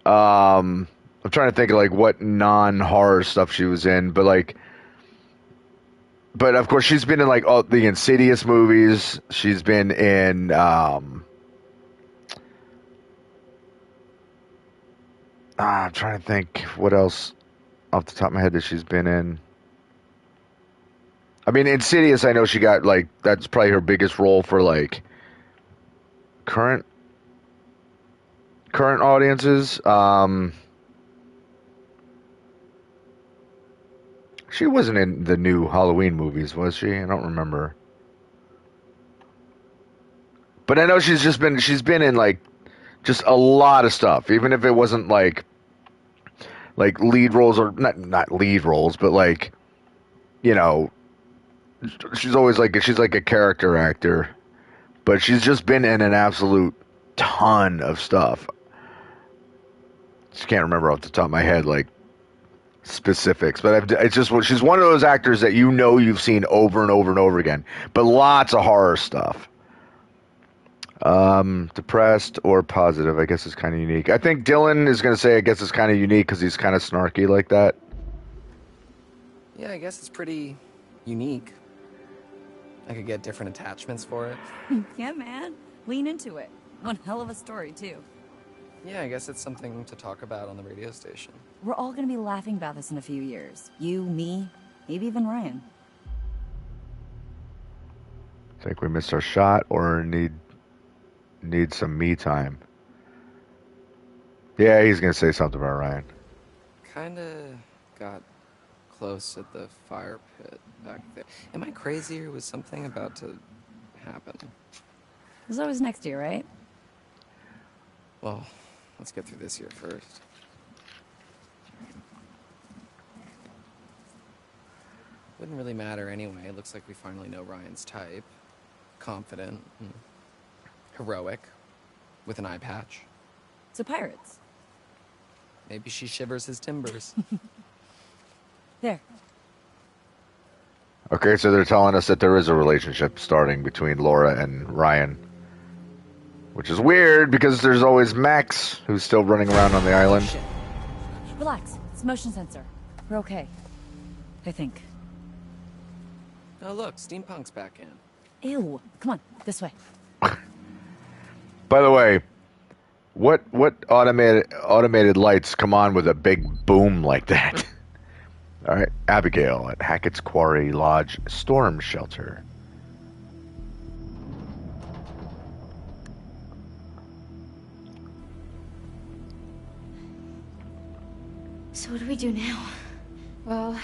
I'm trying to think of like what non-horror stuff she was in, but of course she's been in like all the Insidious movies. She's been in I'm trying to think what else off the top of my head that she's been in. I mean, Insidious, I know she got like, that's probably her biggest role for like current audiences. She wasn't in the new Halloween movies, was she? I don't remember. But I know she's been in like just a lot of stuff, even if it wasn't like lead roles, or not lead roles, but like, you know, she's always like, she's like a character actor, but she's just been in an absolute ton of stuff. Just can't remember off the top of my head like specifics, but it's just, she's one of those actors that you know you've seen over and over and over again, but lots of horror stuff. Depressed or positive, I guess is kind of unique. I think Dylan is going to say I guess it's kind of unique because he's kind of snarky like that. Yeah, I guess it's pretty unique. I could get different attachments for it. Yeah, man. Lean into it. One hell of a story, too. Yeah, I guess it's something to talk about on the radio station. We're all gonna be laughing about this in a few years. You, me, maybe even Ryan. Think we missed our shot or need some me time. Yeah, he's gonna say something about Ryan. Kinda got close at the fire pit back there. Am I crazy or was something about to happen? There's always next year, right? Well, let's get through this year first. Wouldn't really matter anyway. It looks like we finally know Ryan's type. Confident, and heroic, with an eye patch. So pirates. Maybe she shivers his timbers. There. Okay, so they're telling us that there is a relationship starting between Laura and Ryan. Which is weird, because there's always Max, who's still running around on the island. Shit. Relax. It's a motion sensor. We're okay. I think. Oh look, Steampunk's back in. Ew. Come on, this way. By the way, what automated lights come on with a big boom like that? All right, Abigail at Hackett's Quarry Lodge Storm Shelter. So what do we do now? Well,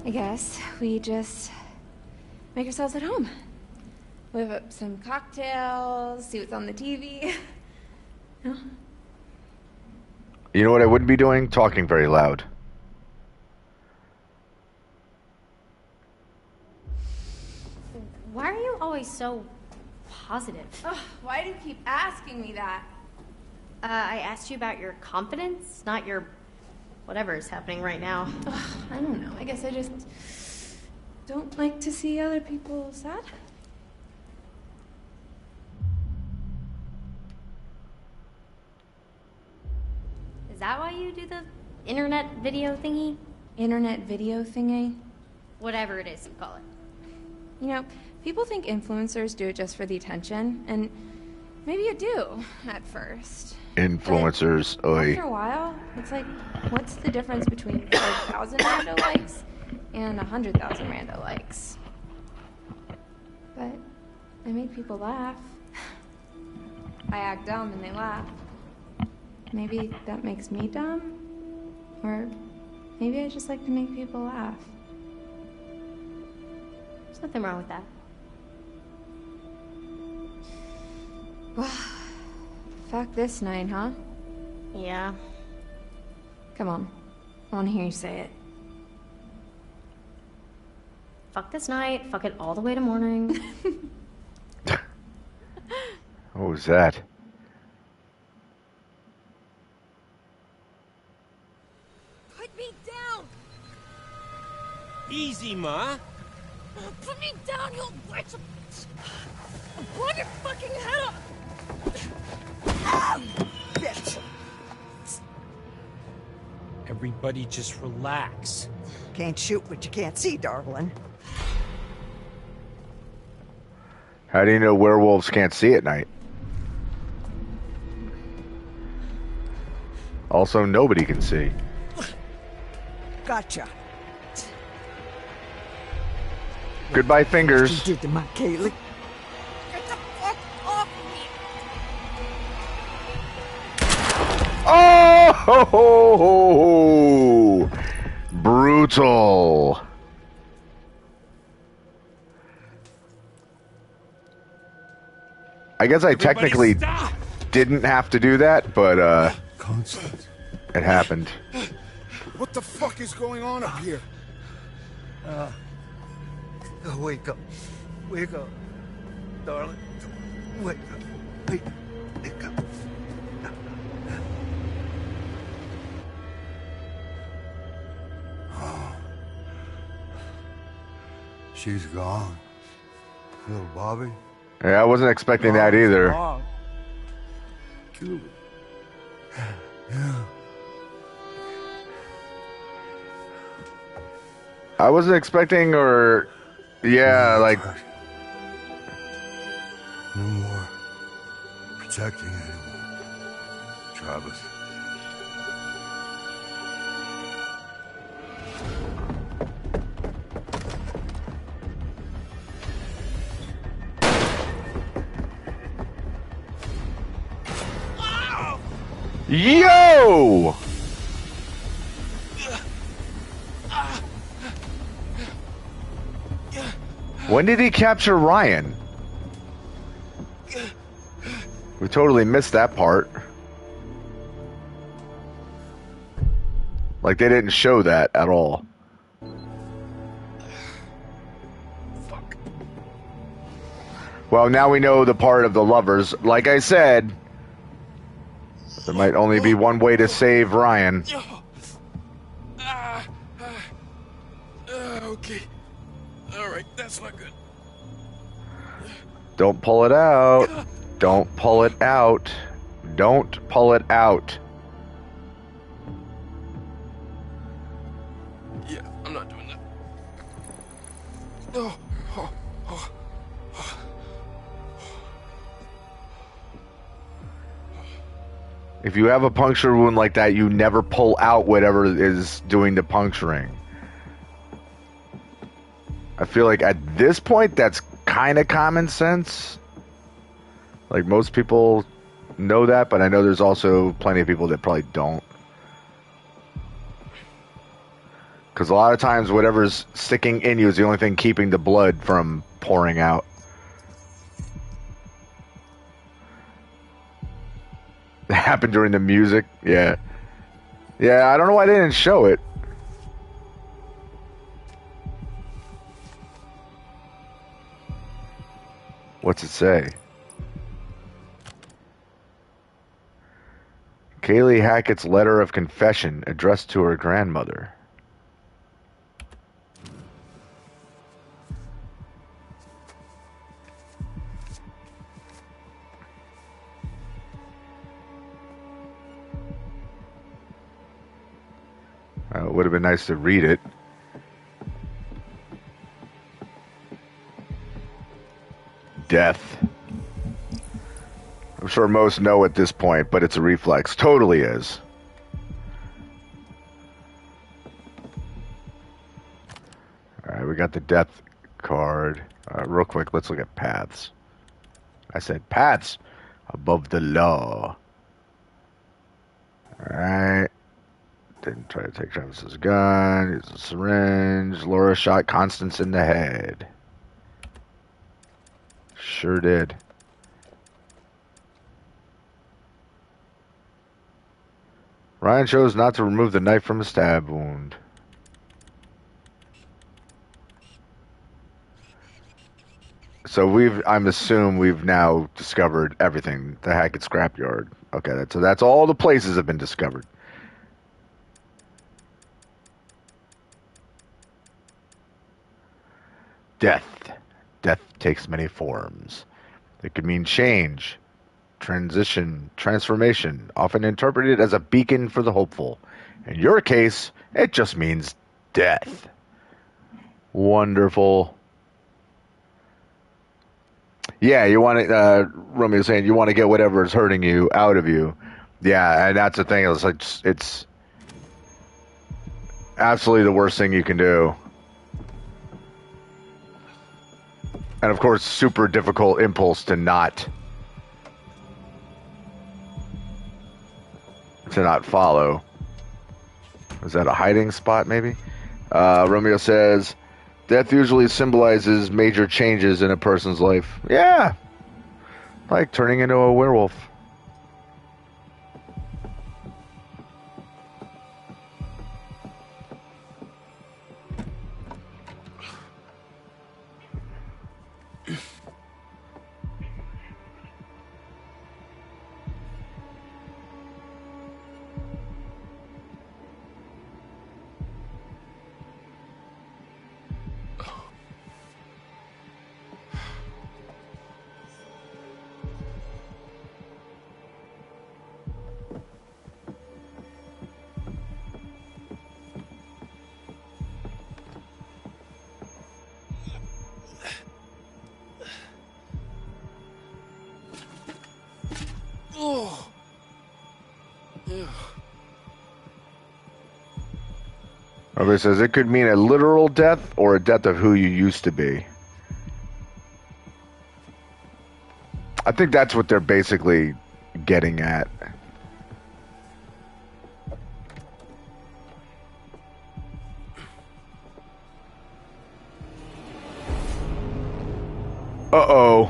I guess we just make ourselves at home. Whip up some cocktails, see what's on the TV. No? You know what I wouldn't be doing? Talking very loud. Why are you always so positive? Ugh, why do you keep asking me that? I asked you about your confidence, not your whatever is happening right now. Ugh, I don't know. I guess I just don't like to see other people sad. Is that why you do the internet video thingy? Internet video thingy? Whatever it is you call it. You know, people think influencers do it just for the attention, and maybe you do at first. Influencers, But oi. after a while, it's like, what's the difference between 5,000 rando likes and 100,000 rando likes? But I make people laugh. I act dumb and they laugh. Maybe that makes me dumb? Or maybe I just like to make people laugh. There's nothing wrong with that. Well, fuck this night, huh? Yeah. Come on. I want to hear you say it. Fuck this night, fuck it all the way to morning. What was that? Put me down! Easy, Ma. Put me down, you bitch! Blow your fucking head up! Ah, bitch! Everybody just relax. Can't shoot what you can't see, darling. How do you know werewolves can't see at night? Also, nobody can see. Gotcha. Goodbye, fingers. You did to my Kaylee. Get the fuck off me! Oh! Ho, ho, ho, ho. Brutal. I guess I technically stop! didn't have to do that, but Constant. it happened. What the fuck is going on up here? Wake up. Wake up. Darling. Wake up. Wake up. She's gone. Little Bobby. Yeah, I wasn't expecting that either. Cuba. Yeah. I wasn't expecting, or yeah, like No more protecting anyone. Travis. yo. When did he capture Ryan? We totally missed that part. Like, they didn't show that at all. Fuck. Well, now we know the part of the lovers. Like I said, There might only be one way to save Ryan. Okay. Alright, that's not good. Don't pull it out. Don't pull it out. Don't pull it out. Yeah, I'm not doing that. Oh, oh, oh. If you have a puncture wound like that, you never pull out whatever is doing the puncturing. I feel like at this point, that's kind of common sense. Like, most people know that, but I know there's also plenty of people that probably don't. Because a lot of times, whatever's sticking in you is the only thing keeping the blood from pouring out. It happened during the music. Yeah. Yeah, I don't know why they didn't show it. What's it say? Kaylee Hackett's letter of confession addressed to her grandmother. It would have been nice to read it. Death. I'm sure most know at this point, but it's a reflex. Totally is. Alright, we got the death card. Real quick, let's look at paths. I said paths above the law. Alright. Didn't try to take Travis's gun. Use a syringe. Laura shot Constance in the head. Sure did. Ryan chose not to remove the knife from a stab wound. So I'm assuming we've now discovered everything. The Hackett scrapyard. Okay, so that's all the places have been discovered. Death. Death takes many forms. It could mean change, transition, transformation, often interpreted as a beacon for the hopeful. In your case, it just means death. Wonderful. Yeah, you want to, Romeo saying you want to get whatever is hurting you out of you. Yeah, and that's the thing. It's like, it's absolutely the worst thing you can do. And of course, super difficult impulse to not follow. Is that a hiding spot, maybe? Romeo says, death usually symbolizes major changes in a person's life. Yeah. Like turning into a werewolf. Oh. Yeah. Robert says it could mean a literal death or a death of who you used to be. I think that's what they're basically getting at. Uh-oh.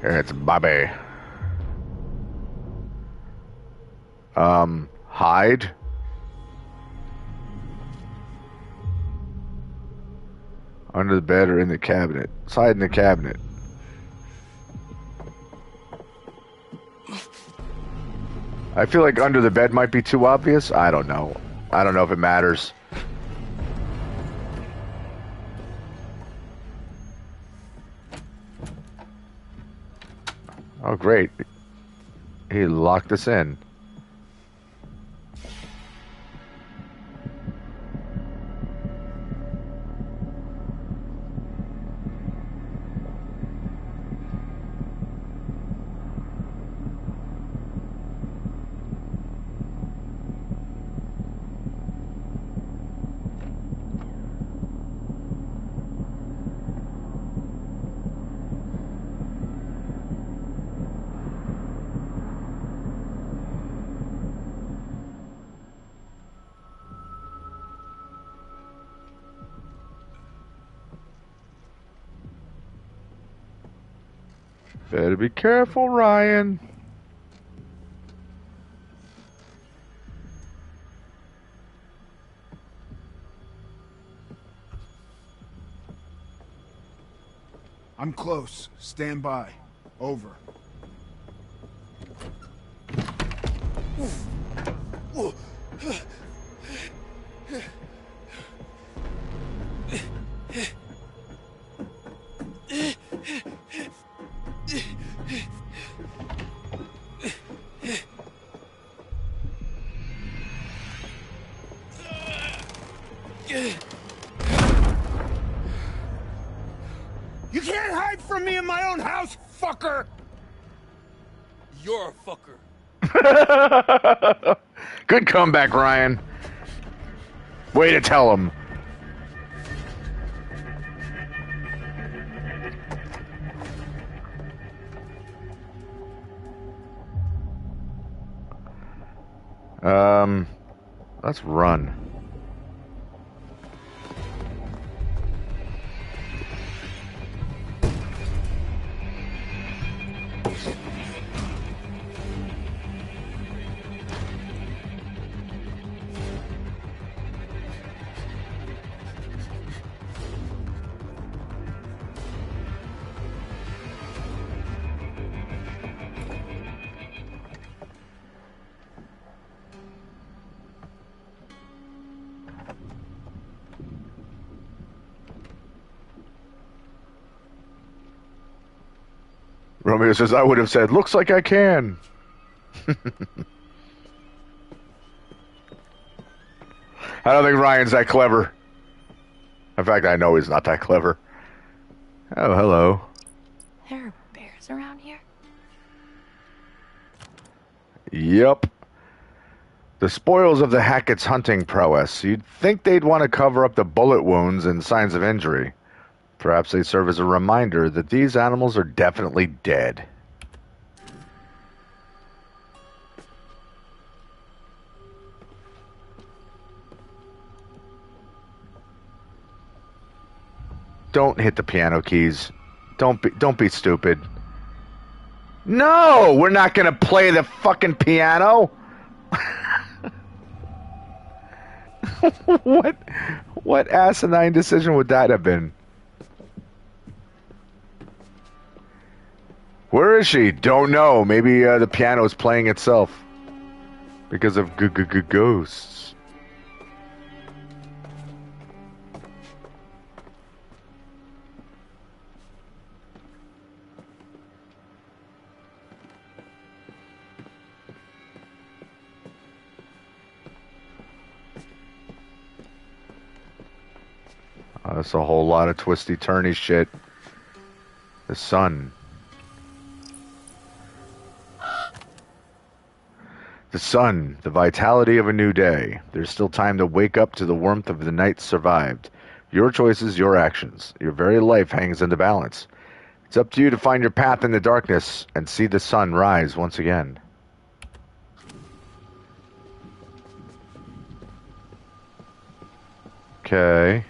Here, it's Bobby. Hide. Under the bed or in the cabinet. Let's hide in the cabinet. I feel like under the bed might be too obvious. I don't know. I don't know if it matters. Oh, great. He locked us in. Better be careful, Ryan. I'm close. Stand by. Over. You can't hide from me in my own house, fucker! You're a fucker. Good comeback, Ryan. Way to tell him. Let's run. Romeo says, I would have said, looks like I can. I don't think Ryan's that clever. In fact, I know he's not that clever. Oh, hello. There are bears around here? Yep. The spoils of the Hackett's hunting prowess. You'd think they'd want to cover up the bullet wounds and signs of injury. Perhaps they serve as a reminder that these animals are definitely dead. Don't hit the piano keys. Don't be stupid. No, we're not going to play the fucking piano. What asinine decision would that have been? Where is she? Don't know. Maybe the piano is playing itself because of ghosts. That's a whole lot of twisty-turny shit. The sun. The sun, the vitality of a new day. There's still time to wake up to the warmth of the night survived. Your choices, your actions. Your very life hangs in the balance. It's up to you to find your path in the darkness and see the sun rise once again. Okay.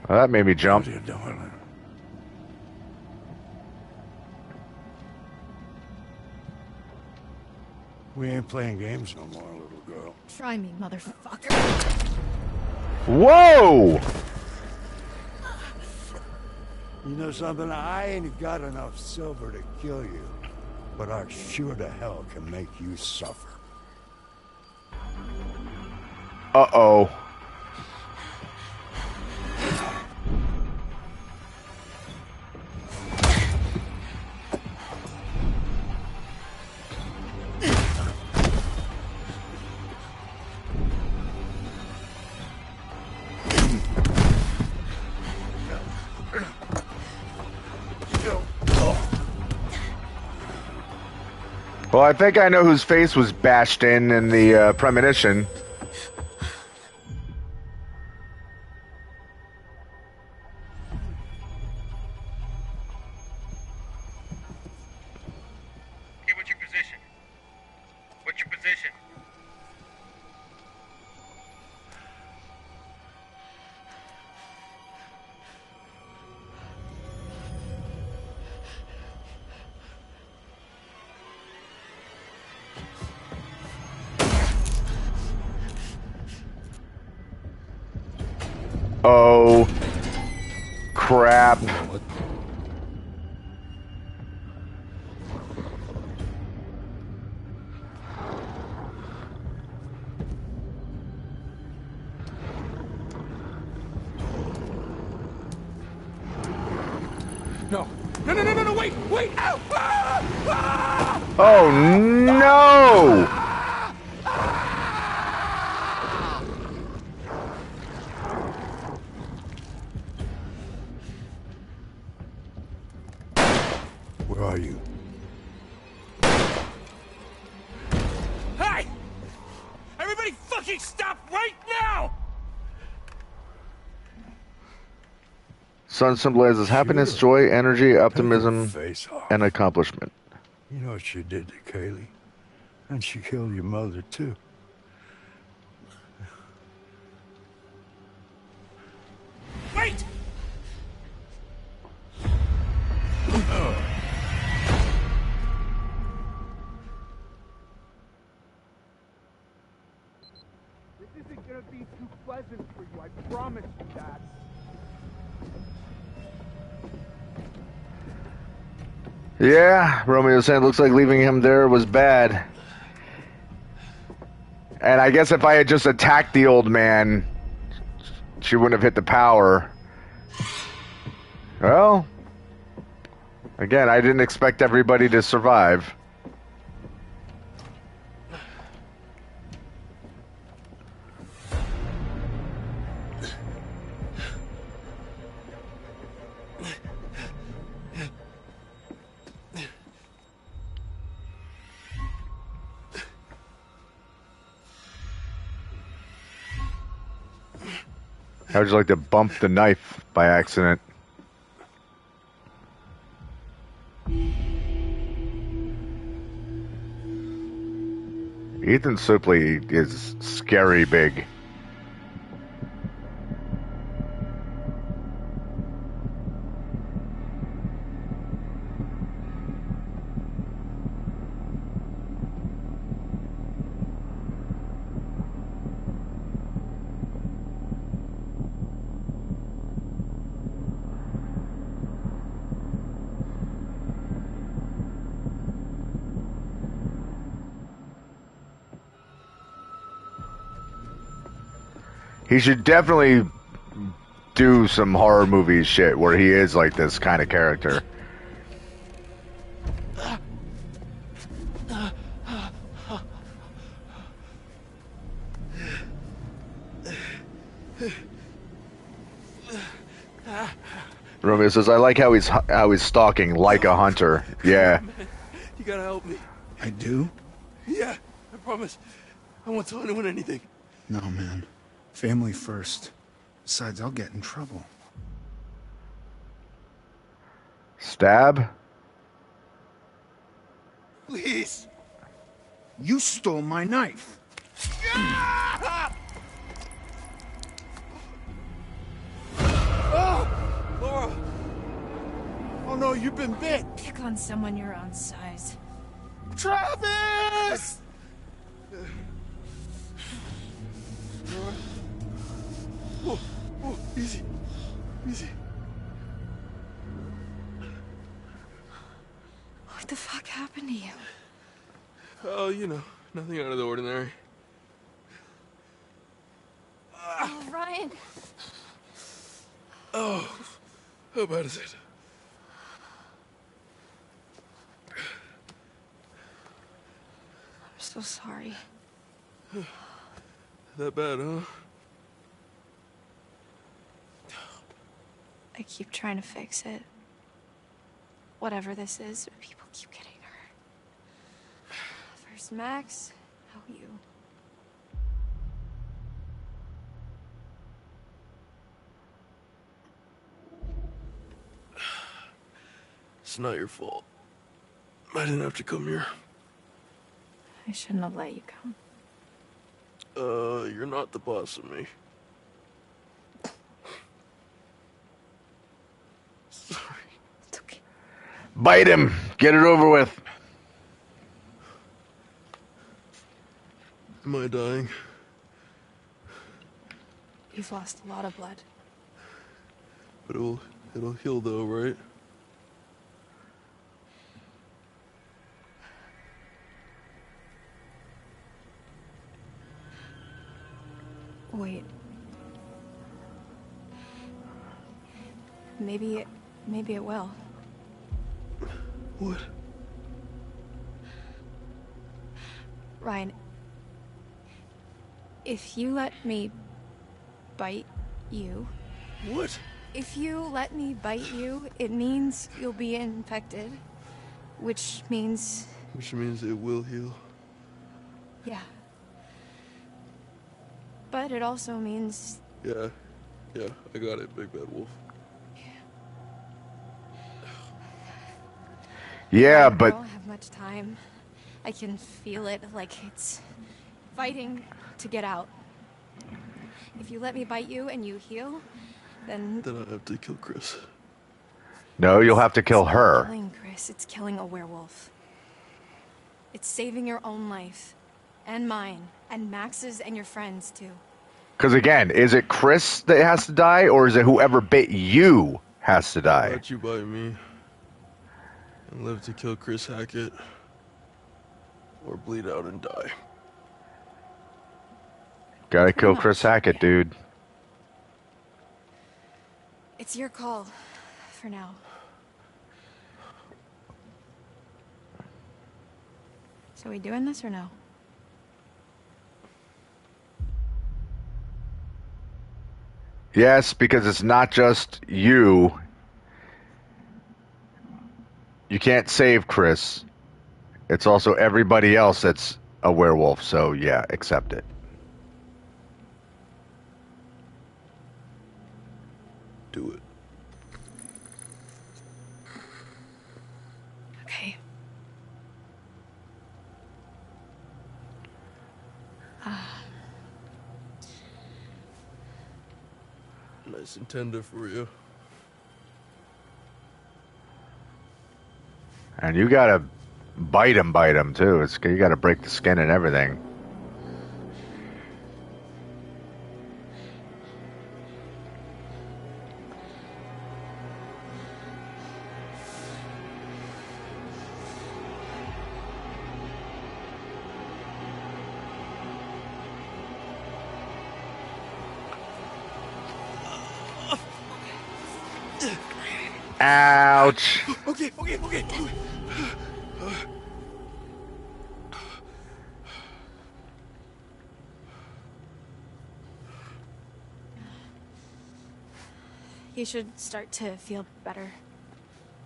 Well, that made me jump. What are you doing? We ain't playing games no more, little girl. Try me, motherfucker. Whoa! You know something? I ain't got enough silver to kill you, but I sure to hell can make you suffer. Uh-oh. Well, I think I know whose face was bashed in the premonition. Okay, what's your position? What's your position? Oh, crap. No, wait! Ow! Oh, no! Where are you? Hey! Everybody fucking stop right now! Sun symbolizes happiness, joy, energy, optimism, face off. and accomplishment. You know what she did to Kaylee? And she killed your mother, too. Wait! This isn't gonna be too pleasant for you, I promise you that. Yeah, Romeo saying looks like leaving him there was bad. And I guess if I had just attacked the old man, she wouldn't have hit the power. Well, again, I didn't expect everybody to survive. How would you like to bump the knife by accident? Ethan Suplee is scary big. He should definitely do some horror movie shit where he is like this kind of character. Romeo says, "I like how he's stalking like a hunter." Yeah. You gotta help me. I do? Yeah, I promise. I won't tell anyone anything. No, man. Family first. Besides, I'll get in trouble. Stab? Please. You stole my knife. Oh, Laura. Oh no, you've been bit. Pick on someone your own size. Travis! Laura. Oh, easy. Easy. What the fuck happened to you? Oh, you know, nothing out of the ordinary. Oh, Ryan. Oh, how bad is it? I'm so sorry. That bad, huh? I keep trying to fix it. Whatever this is, people keep getting hurt. First Max, now you. It's not your fault. I didn't have to come here. I shouldn't have let you come. You're not the boss of me. Sorry. It's okay. Bite him. Get it over with. Am I dying? You've lost a lot of blood. But it'll heal though, right? Wait. Maybe it will. What? Ryan, if you let me bite you... What? If you let me bite you, it means you'll be infected. Which means... Which means it will heal. Yeah. But it also means... Yeah, I got it, Big Bad Wolf. Yeah, I but don't have much time. I can feel it like it's fighting to get out. If you let me bite you and you heal, then I have to kill Chris. no, you'll have to kill it's not her. killing Chris, it's killing a werewolf. It's saving your own life. And mine. And Max's and your friends, too. Because again, is it Chris that has to die, or is it whoever bit you has to die? Let you bite me. And live to kill Chris Hackett. Or bleed out and die. Gotta kill Chris Hackett, dude. It's your call. For now. So we doing this or no? Yes, because it's not just you. You can't save Chris. It's also everybody else that's a werewolf, so yeah, accept it. Do it. Okay. Nice and tender for you. And you gotta bite him too. You gotta break the skin and everything. Ouch. Okay. You should start to feel better.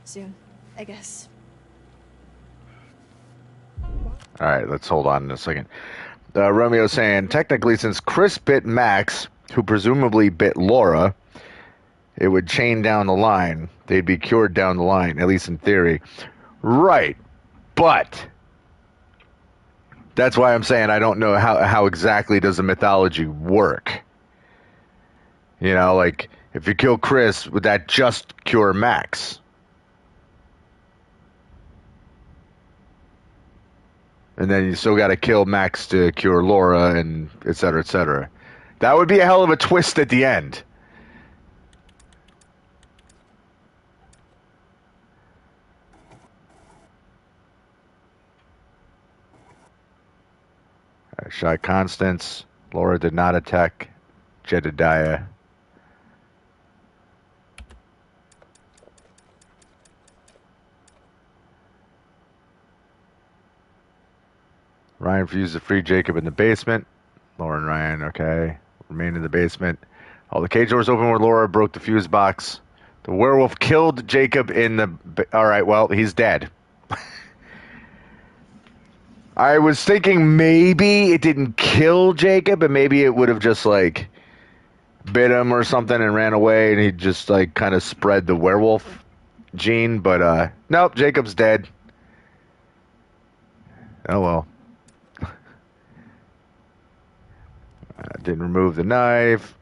Soon, I guess. All right, let's hold on a second. Romeo saying, technically, since Chris bit Max, who presumably bit Laura, it would chain down the line. They'd be cured down the line, at least in theory. Right, but that's why I'm saying I don't know how exactly does the mythology work. You know, like, if you kill Chris, would that just cure Max? And then you still got to kill Max to cure Laura, and et cetera, et cetera. That would be a hell of a twist at the end. I shot Constance. Laura did not attack Jedediah. Ryan refused to free Jacob in the basement. Laura and Ryan, okay, remained in the basement. All the cage doors open where Laura broke the fuse box. The werewolf killed Jacob in the... All right, well, he's dead. I was thinking maybe it didn't kill Jacob, and maybe it would have just, like, bit him or something and ran away, and he just, like, kind of spread the werewolf gene. But, nope, Jacob's dead. Oh, well. Didn't remove the knife.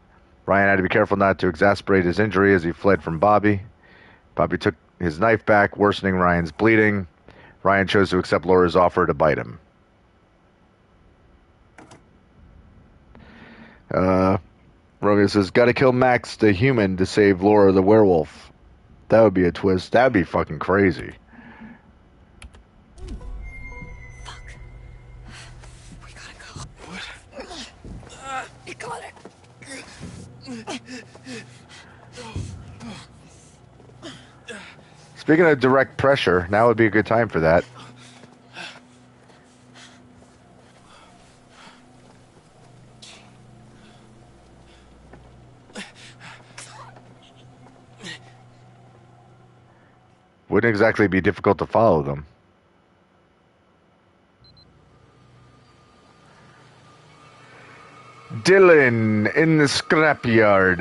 Ryan had to be careful not to exacerbate his injury as he fled from Bobby. Bobby took his knife back, worsening Ryan's bleeding. Ryan chose to accept Laura's offer to bite him. Romeo says, gotta kill Max the human to save Laura the werewolf. That would be a twist. That would be fucking crazy. You got it. Speaking of direct pressure, now would be a good time for that. Wouldn't exactly be difficult to follow them. Dylan in the scrapyard.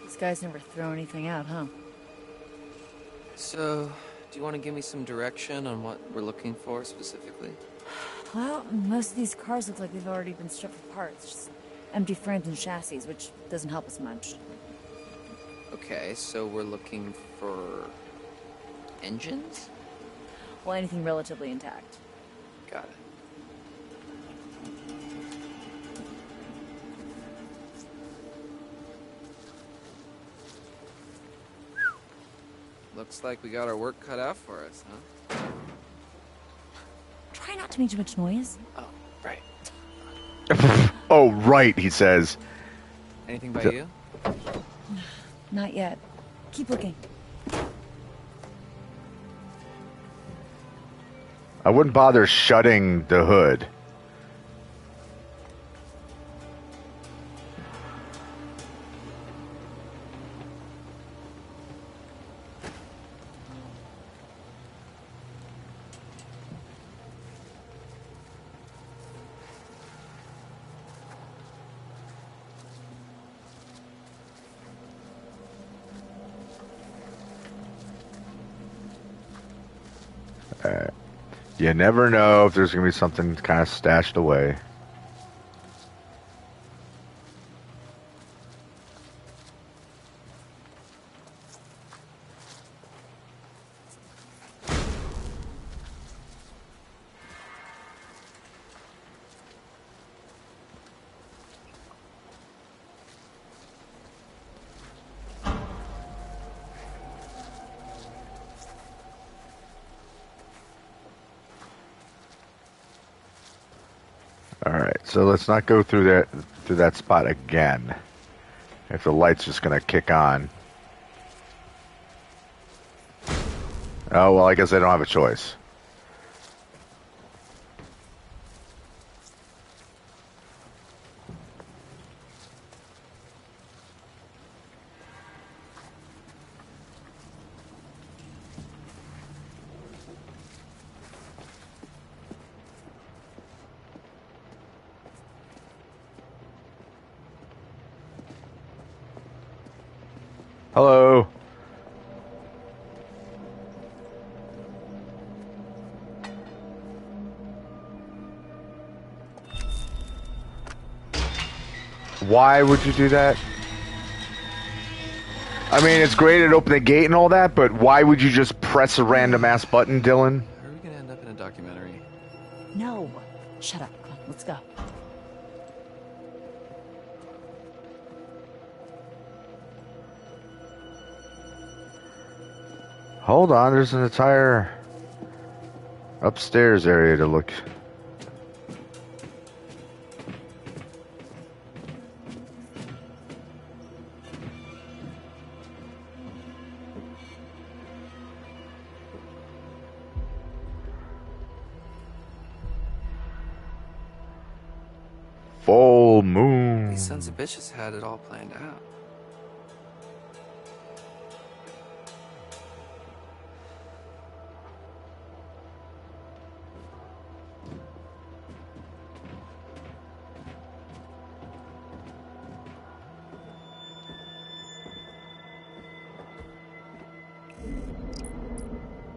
These guys never throw anything out, huh? So, do you want to give me some direction on what we're looking for specifically? Well, most of these cars look like they've already been stripped of parts. Just empty frames and chassis, which doesn't help us much. Okay, so we're looking for engines? Well, anything relatively intact. Got it. Looks like we got our work cut out for us, huh? Try not to make too much noise. Oh, right. Oh, right, he says. Anything by you? Not yet. Keep looking. I wouldn't bother shutting the hood. You never know if there's going to be something kind of stashed away. Alright, so let's not go through that spot again. If the light's just gonna kick on. Oh, well, I guess I don't have a choice. Hello. Why would you do that? I mean, it's great at opening the gate and all that, but why would you just press a random ass button, Dylan? Are we gonna end up in a documentary? No. Shut up. Come on, let's go. Hold on, there's an entire... upstairs area to look. Full moon. These sons of bitches had it all planned out.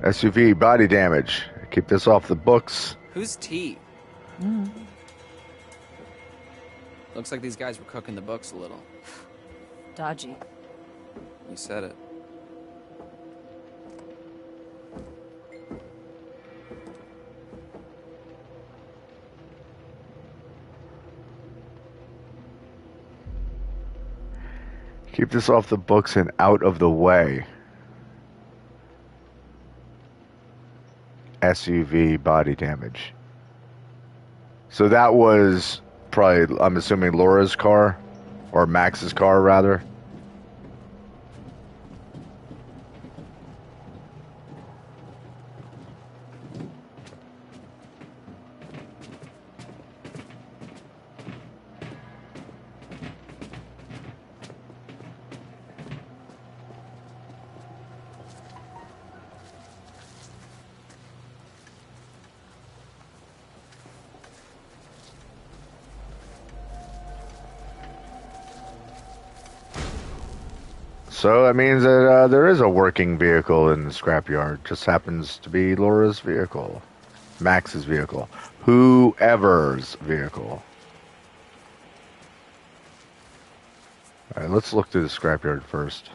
SUV body damage. Keep this off the books. Who's T? Looks like these guys were cooking the books a little. Dodgy. You said it. Keep this off the books and out of the way. SUV body damage. So that was probably, I'm assuming, Laura's car, or Max's car, rather. So that means that there is a working vehicle in the scrapyard. Just happens to be Laura's vehicle. Max's vehicle. Whoever's vehicle. Alright, let's look through the scrapyard first.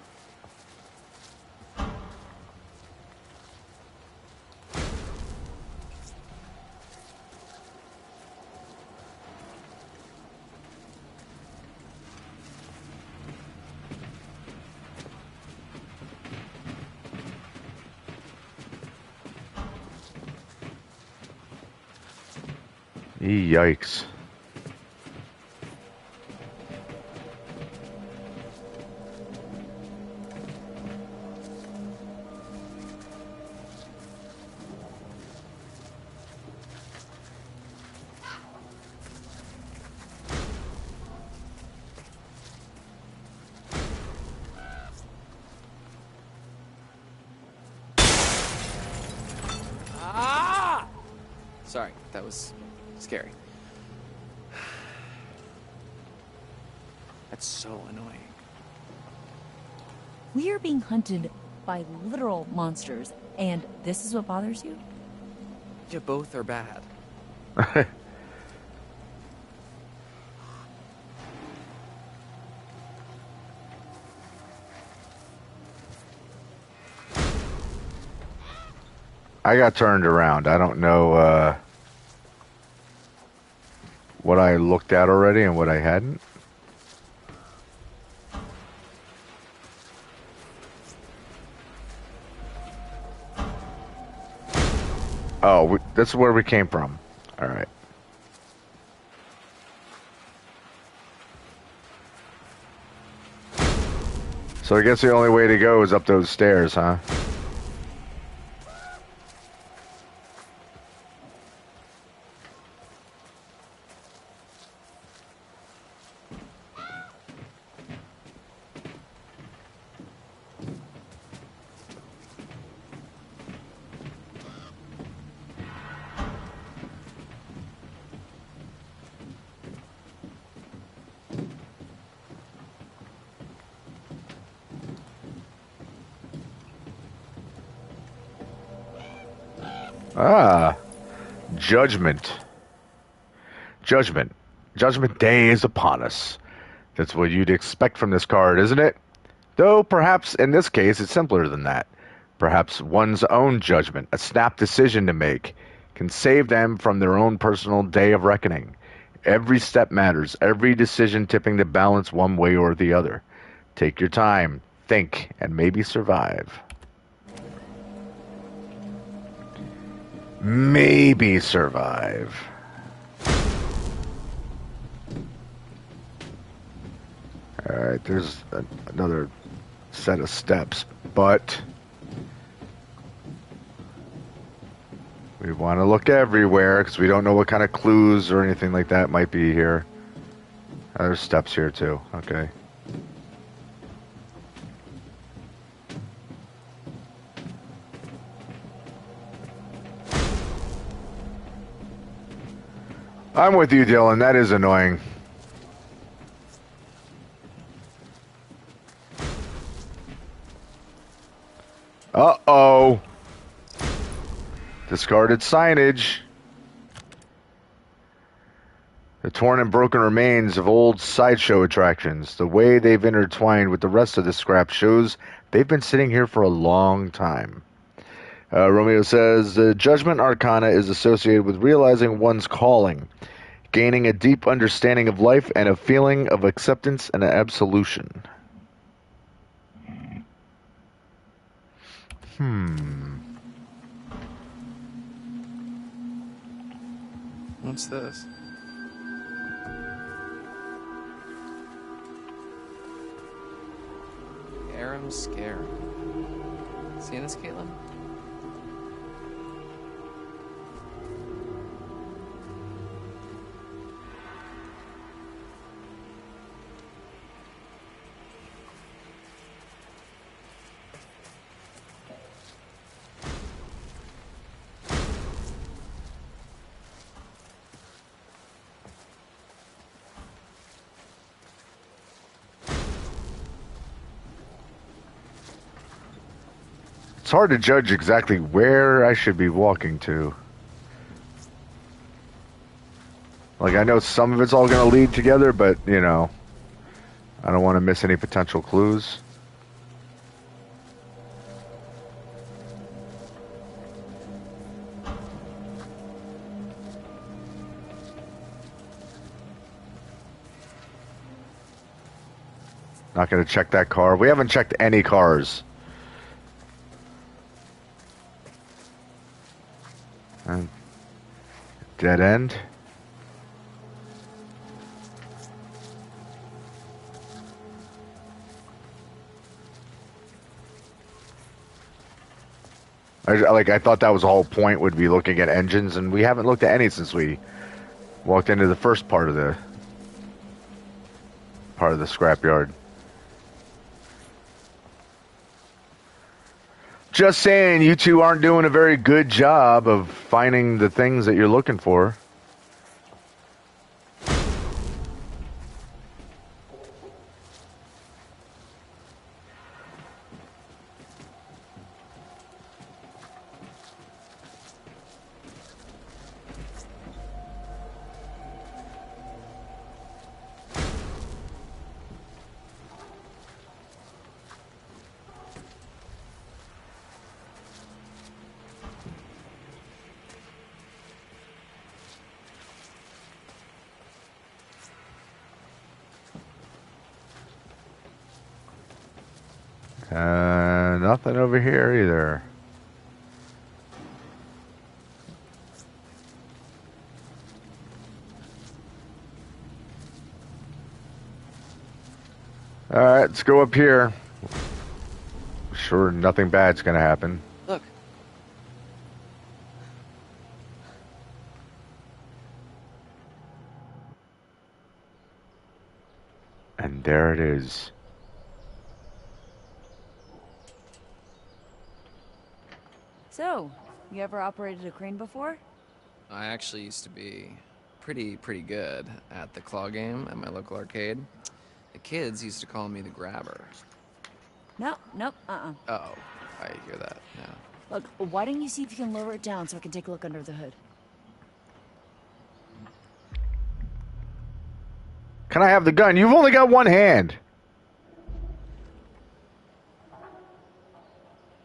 Yikes. Ah! Sorry, that was scary. That's so annoying. We are being hunted by literal monsters, and this is what bothers you? Yeah, both are bad. I got turned around. I don't know what I looked at already and what I hadn't. Oh, that's where we came from. All right. So I guess the only way to go is up those stairs, huh? Ah, judgment. Judgment. Judgment Day is upon us. That's what you'd expect from this card, isn't it? Though perhaps in this case it's simpler than that. Perhaps one's own judgment, a snap decision to make, can save them from their own personal day of reckoning. Every step matters, every decision tipping the balance one way or the other. Take your time, think, and maybe survive. maybe survive. Alright, there's another set of steps, but we want to look everywhere because we don't know what kind of clues or anything like that might be here. There's steps here too. Okay. I'm with you, Dylan. That is annoying. Uh-oh. Discarded signage. The torn and broken remains of old sideshow attractions. The way they've intertwined with the rest of the scrap shows they've been sitting here for a long time. Romeo says, the Judgment Arcana is associated with realizing one's calling, gaining a deep understanding of life and a feeling of acceptance and absolution. What's this? Aram Scare. Seeing this, Caitlin? It's hard to judge exactly where I should be walking to. Like, I know some of it's all going to lead together, but, you know, I don't want to miss any potential clues. Not going to check that car. We haven't checked any cars. And dead end. I thought that was the whole point, would be looking at engines, and we haven't looked at any since we walked into the first part of the scrapyard. Just saying, you two aren't doing a very good job of finding the things that you're looking for. Nothing over here either. Alright, let's go up here. Sure, nothing bad's gonna happen. Look. And there it is. So, you ever operated a crane before? I actually used to be pretty good at the claw game at my local arcade. The kids used to call me the grabber. No, nope, Oh, I hear that now. Look, why don't you see if you can lower it down so I can take a look under the hood? Can I have the gun? You've only got one hand.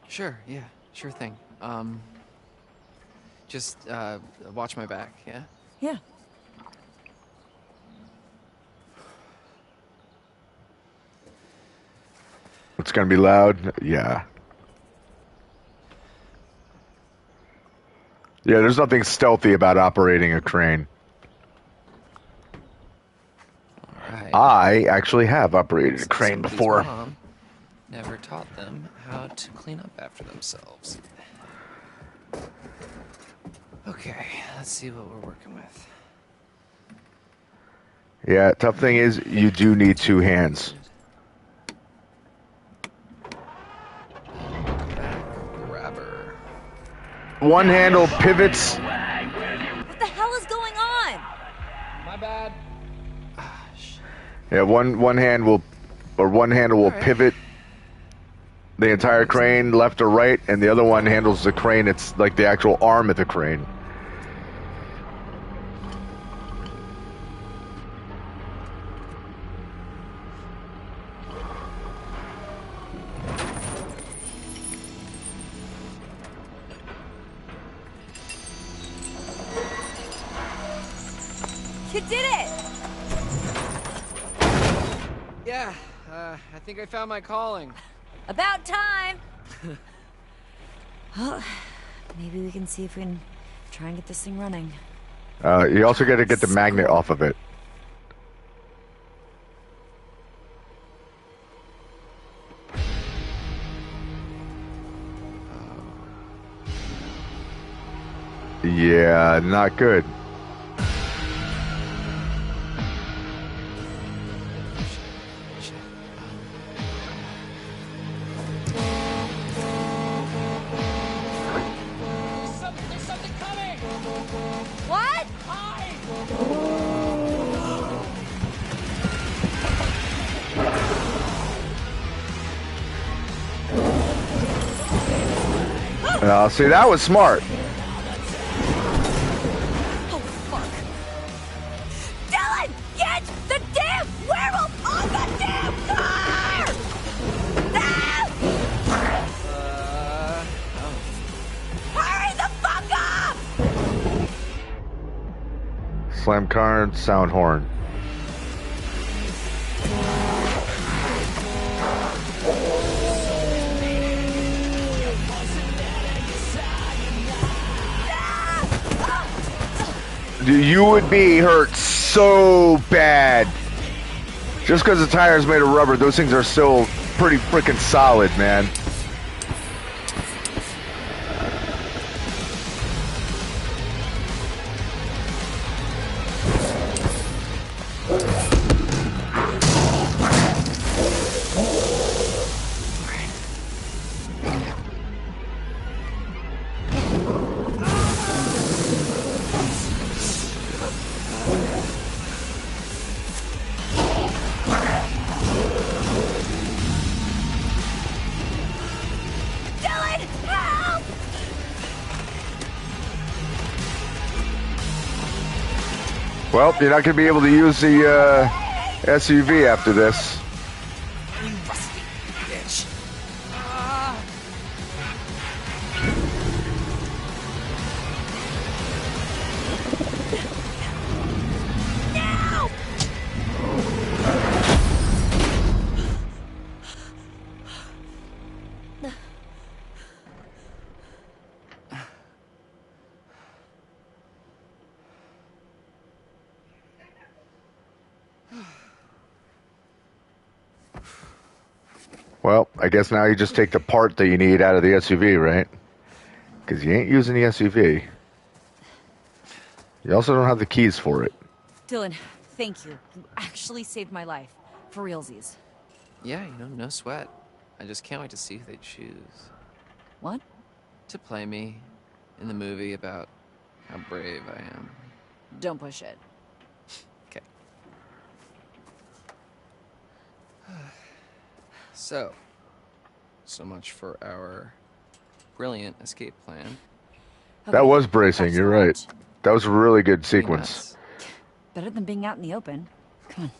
Sure, yeah, sure thing. Just watch my back, yeah? Yeah. It's gonna be loud. Yeah. Yeah, there's nothing stealthy about operating a crane. Right. I actually have operated a So crane somebody's before. mom never taught them how to clean up after themselves. Okay, let's see what we're working with. Yeah, tough thing is you do need two hands. Grabber. One handle pivots. What the hell is going on? My bad. Yeah, one handle will pivot the entire crane left or right, and the other one handles the crane. It's like the actual arm of the crane. You did it! Yeah, I think I found my calling. About time! Well, maybe we can see if we can try and get this thing running. You also got to get the magnet off of it. Yeah, not good. There's something coming! What? See, that was smart. Dylan, get the damn werewolf on the damn car! Hurry the fuck up! Slam card, sound horn. You would be hurt so bad. Just because the tire's made of rubber, those things are still pretty freaking solid, man. Dylan, help! Well, you're not going to be able to use the SUV after this. You rusty bitch. Now! Well, I guess now you just take the part that you need out of the SUV, right? Because you ain't using the SUV. You also don't have the keys for it. Dylan, thank you. You actually saved my life. For realsies. Yeah, no sweat. I just can't wait to see who they choose. What? To play me in the movie about how brave I am. Don't push it. Okay. So much for our brilliant escape plan. That was bracing, you're right. That was a really good sequence. Better than being out in the open. Come on.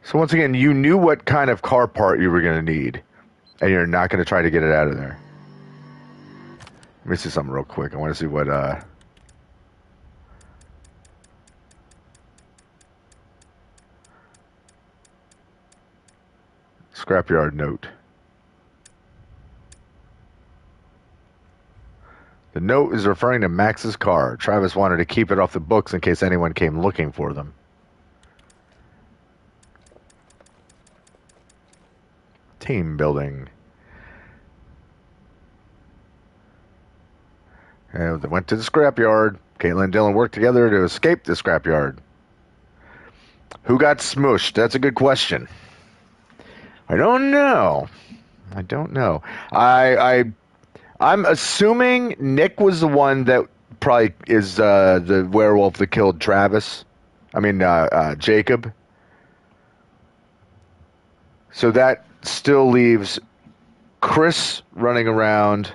So once again, you knew what kind of car part you were going to need. And you're not going to try to get it out of there. Let me see something real quick. I want to see what, scrapyard note. The note is referring to Max's car. Travis wanted to keep it off the books in case anyone came looking for them. Team building. And they went to the scrapyard. Caitlin and Dylan worked together to escape the scrapyard. Who got smooshed? That's a good question. I don't know. I'm assuming Nick was the one that probably is the werewolf that killed Travis. I mean, Jacob. So that still leaves Chris running around.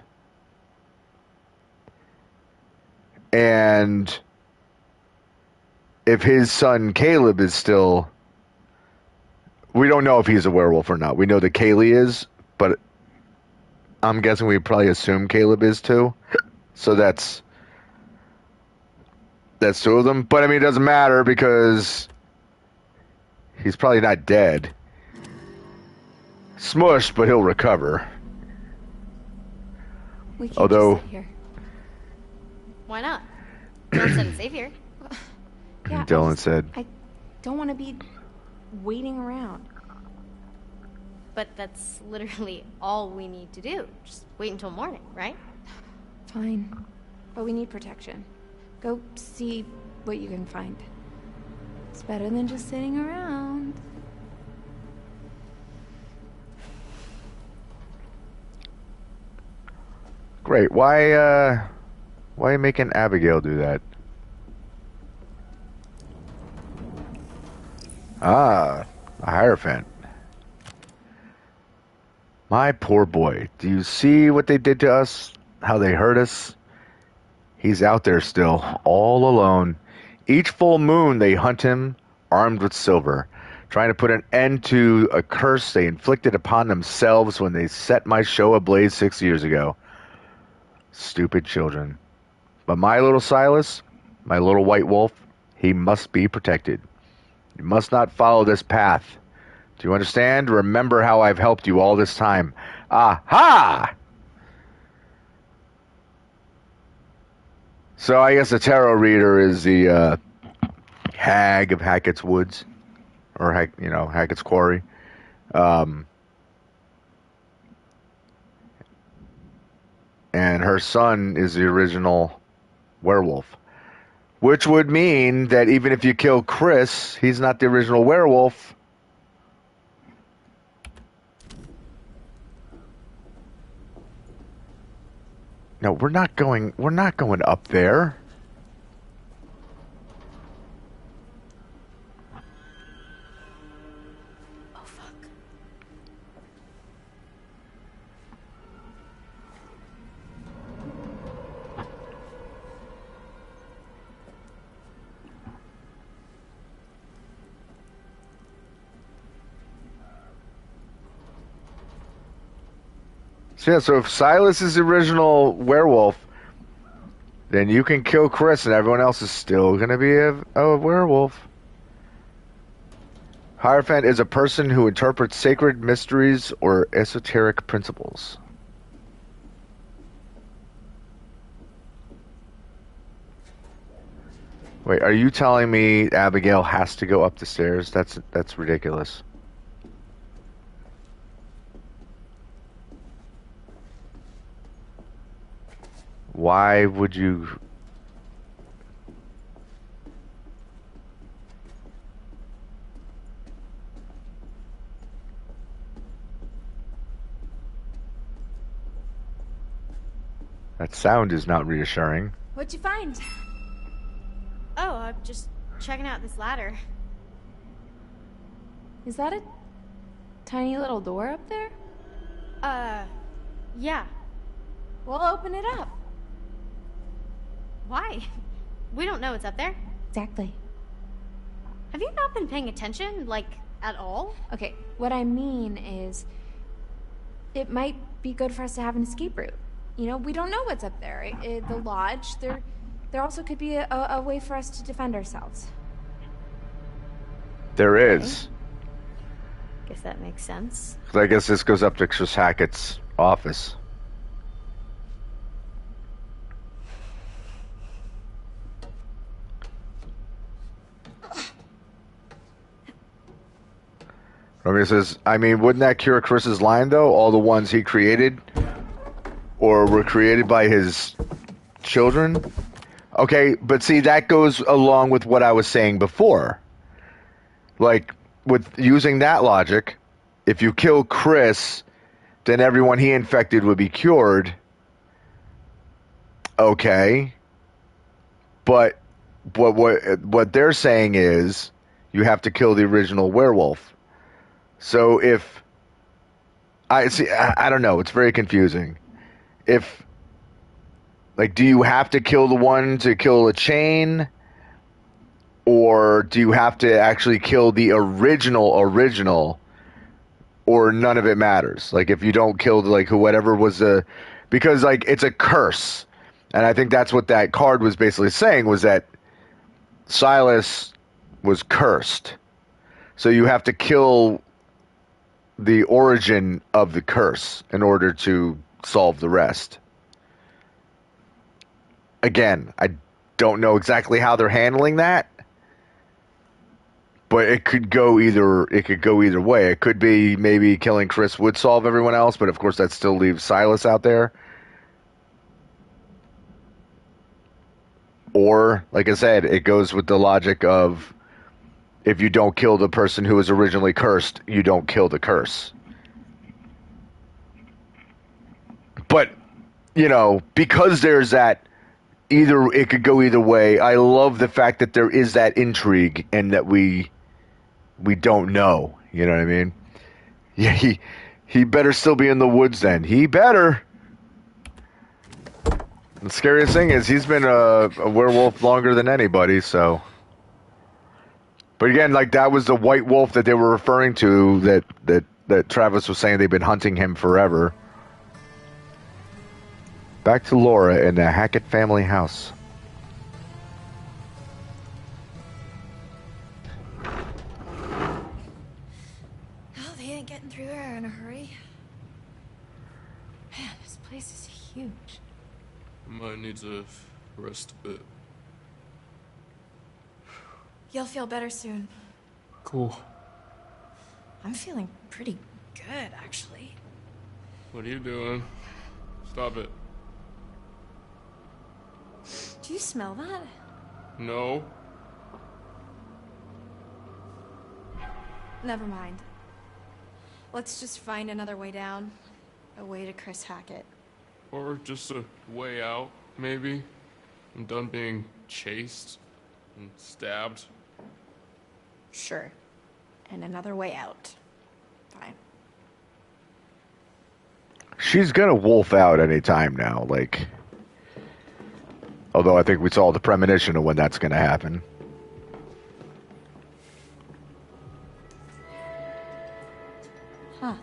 And if his son Caleb is still... We don't know if he's a werewolf or not. We know that Kaylee is, but I'm guessing we probably assume Caleb is too. So that's two of them. But I mean, it doesn't matter because he's probably not dead. Smushed, but he'll recover. We can Although, just sit here. Why not? Dylan said it's safe here. Yeah, Dylan said, I don't want to be waiting around. But that's literally all we need to do. Just wait until morning, right? Fine. But we need protection. Go see what you can find. It's better than just sitting around. great. Why are you making Abigail do that? Ah, a Hierophant. My poor boy. Do you see what they did to us? How they hurt us? He's out there still, all alone. Each full moon they hunt him, armed with silver, trying to put an end to a curse they inflicted upon themselves when they set my show ablaze 6 years ago. Stupid children. But my little Silas, my little white wolf, he must be protected. You must not follow this path. Do you understand? Remember how I've helped you all this time. Aha! So I guess the tarot reader is the hag of Hackett's Woods, or Hackett's Quarry. And her son is the original werewolf, which would mean that even if you kill Chris, he's not the original werewolf. No, we're not going up there. Oh, fuck. So if Silas is the original werewolf, then you can kill Chris and everyone else is still going to be a werewolf. Hierophant is a person who interprets sacred mysteries or esoteric principles. Wait, are you telling me Abigail has to go up the stairs? That's ridiculous. Why would you... That sound is not reassuring. What'd you find? Oh, I'm just checking out this ladder. Is that a tiny little door up there? Yeah. We'll open it up. Why? We don't know what's up there. Exactly. Have you not been paying attention, like, at all? Okay, what I mean is, it might be good for us to have an escape route. You know, we don't know what's up there. The lodge, there also could be a way for us to defend ourselves. There is. Guess that makes sense. I guess this goes up to Chris Hackett's office. Romeo says, I mean, wouldn't that cure Chris's line, though? All the ones he created or were created by his children? Okay, but see, that goes along with what I was saying before. Like, with using that logic, if you kill Chris, then everyone he infected would be cured. Okay. But what they're saying is you have to kill the original werewolf. So if I don't know, it's very confusing. If, like, do you have to kill the one to kill a chain? Or do you have to actually kill the original, or none of it matters? Like, if you don't kill, like, whoever was because, like, it's a curse. And I think that's what that card was basically saying, was that Silas was cursed. So you have to kill the origin of the curse in order to solve the rest. Again, I don't know exactly how they're handling that, but it could go either way. It could be maybe killing Chris would solve everyone else, but of course that still leaves Silas out there. Or, like I said, it goes with the logic of, if you don't kill the person who was originally cursed, you don't kill the curse. But, you know, because there's that, it could go either way. I love the fact that there is that intrigue and that we don't know. You know what I mean? Yeah, he better still be in the woods then. He better. The scariest thing is he's been a werewolf longer than anybody, so... But again, like, that was the white wolf that they were referring to, that Travis was saying they've been hunting him forever. Back to Laura in the Hackett family house. Oh, they ain't getting through there in a hurry. Man, this place is huge. Might need to rest a bit. You'll feel better soon. Cool. I'm feeling pretty good, actually. What are you doing? Stop it. Do you smell that? No. Never mind. Let's just find another way down. A way to Chris Hackett. Or just a way out, maybe. I'm done being chased and stabbed. Sure. And another way out. Fine. She's gonna wolf out any time now, like... Although I think we saw the premonition of when that's gonna happen. Huh.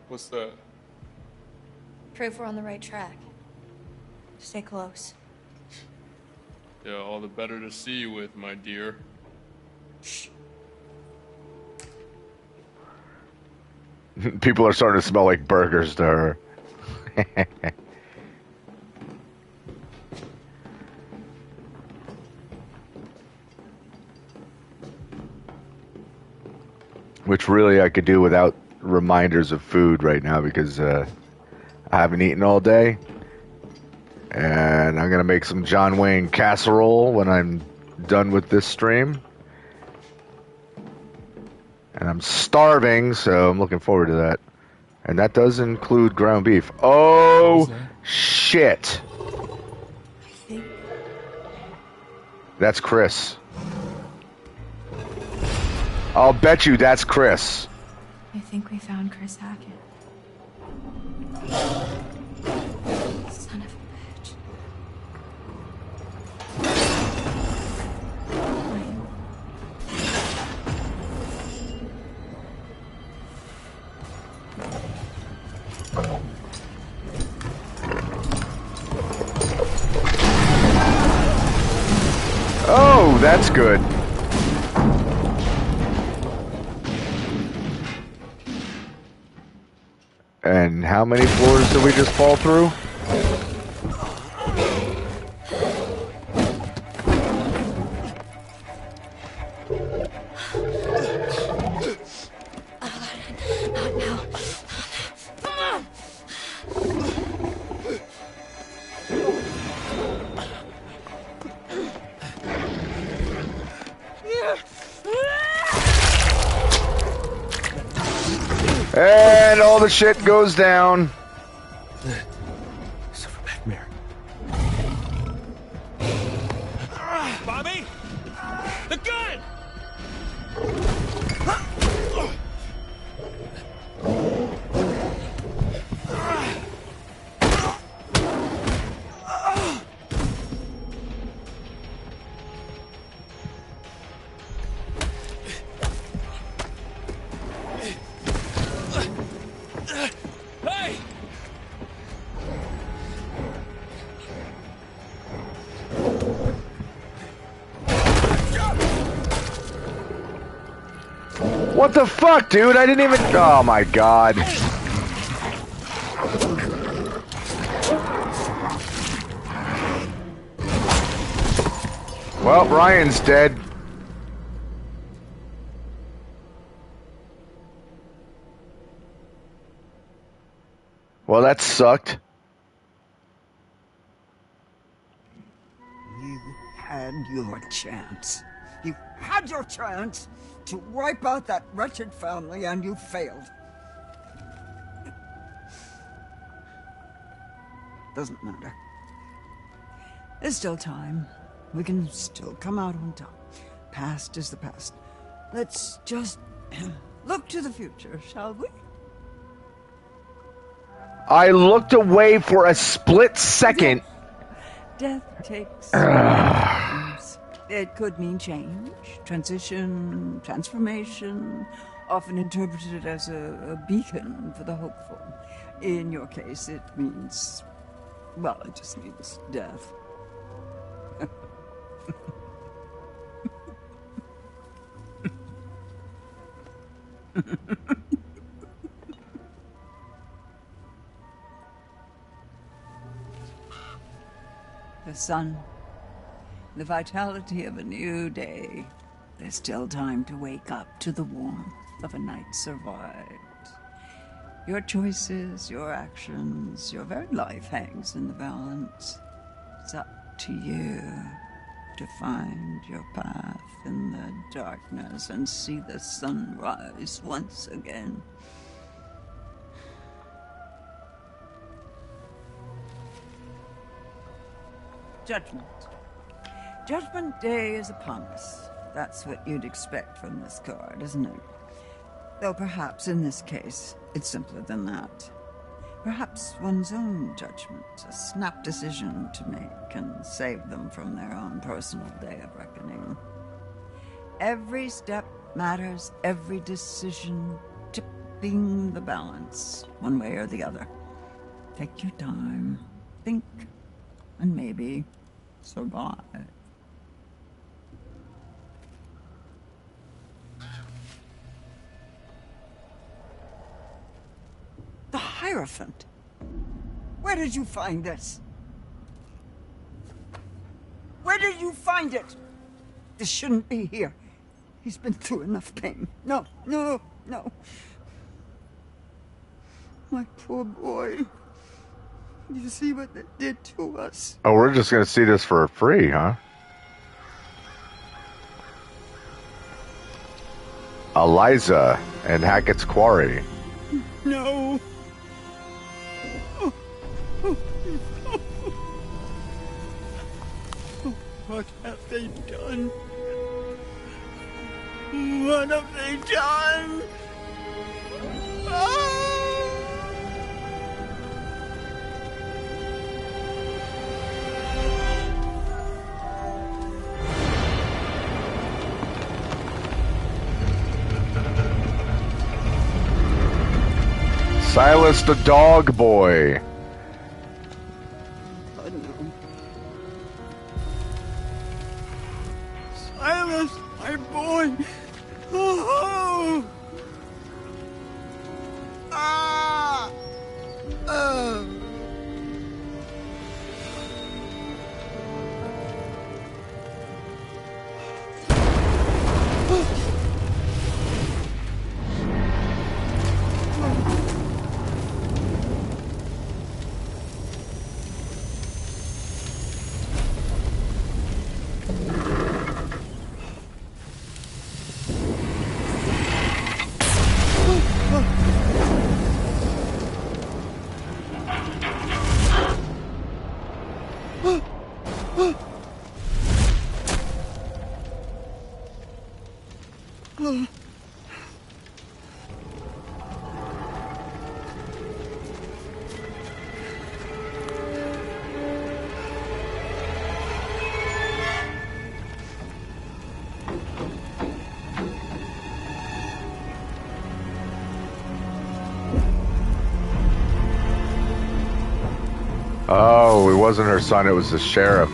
What's that? Proof we're on the right track. Stay close. Yeah, all the better to see you with, my dear. Shh. People are starting to smell like burgers to her. Which really I could do without reminders of food right now, because I haven't eaten all day. And I'm going to make some John Wayne casserole when I'm done with this stream. And I'm starving, so I'm looking forward to that. And that does include ground beef. Oh, shit. That's Chris. I'll bet you that's Chris. I think we found Chris Hackett. Son of a bitch. good. And how many floors did we just fall through? And all the shit goes down. Bobby? The gun! Hey! What the fuck, dude? I didn't even... Oh, my God. Well, Ryan's dead. Well, that sucked. You had your chance. You had your chance to wipe out that wretched family, and you failed. Doesn't matter. There's still time. We can still come out on top. Past is the past. Let's just look to the future, shall we? I looked away for a split second. Death takes forms. It could mean change, transition, transformation, often interpreted as a beacon for the hopeful. In your case, it means, well, it just means death. The sun, the vitality of a new day. There's still time to wake up to the warmth of a night survived. Your choices, your actions, your very life hangs in the balance. It's up to you to find your path in the darkness and see the sun rise once again. Judgment. Judgment Day is upon us. That's what you'd expect from this card, isn't it? Though perhaps in this case, it's simpler than that. Perhaps one's own judgment, a snap decision to make, can save them from their own personal day of reckoning. Every step matters, every decision tipping the balance, one way or the other. Take your time, think, and maybe survive. The Hierophant. Where did you find this? Where did you find it? This shouldn't be here. He's been through enough pain. No, no, no. My poor boy. You see what they did to us? Oh, we're just gonna see this for free, huh? Eliza and Hackett's Quarry. No. What have they done? What have they done? Silas the dog boy. Silas! Oh, it wasn't her son, it was the sheriff.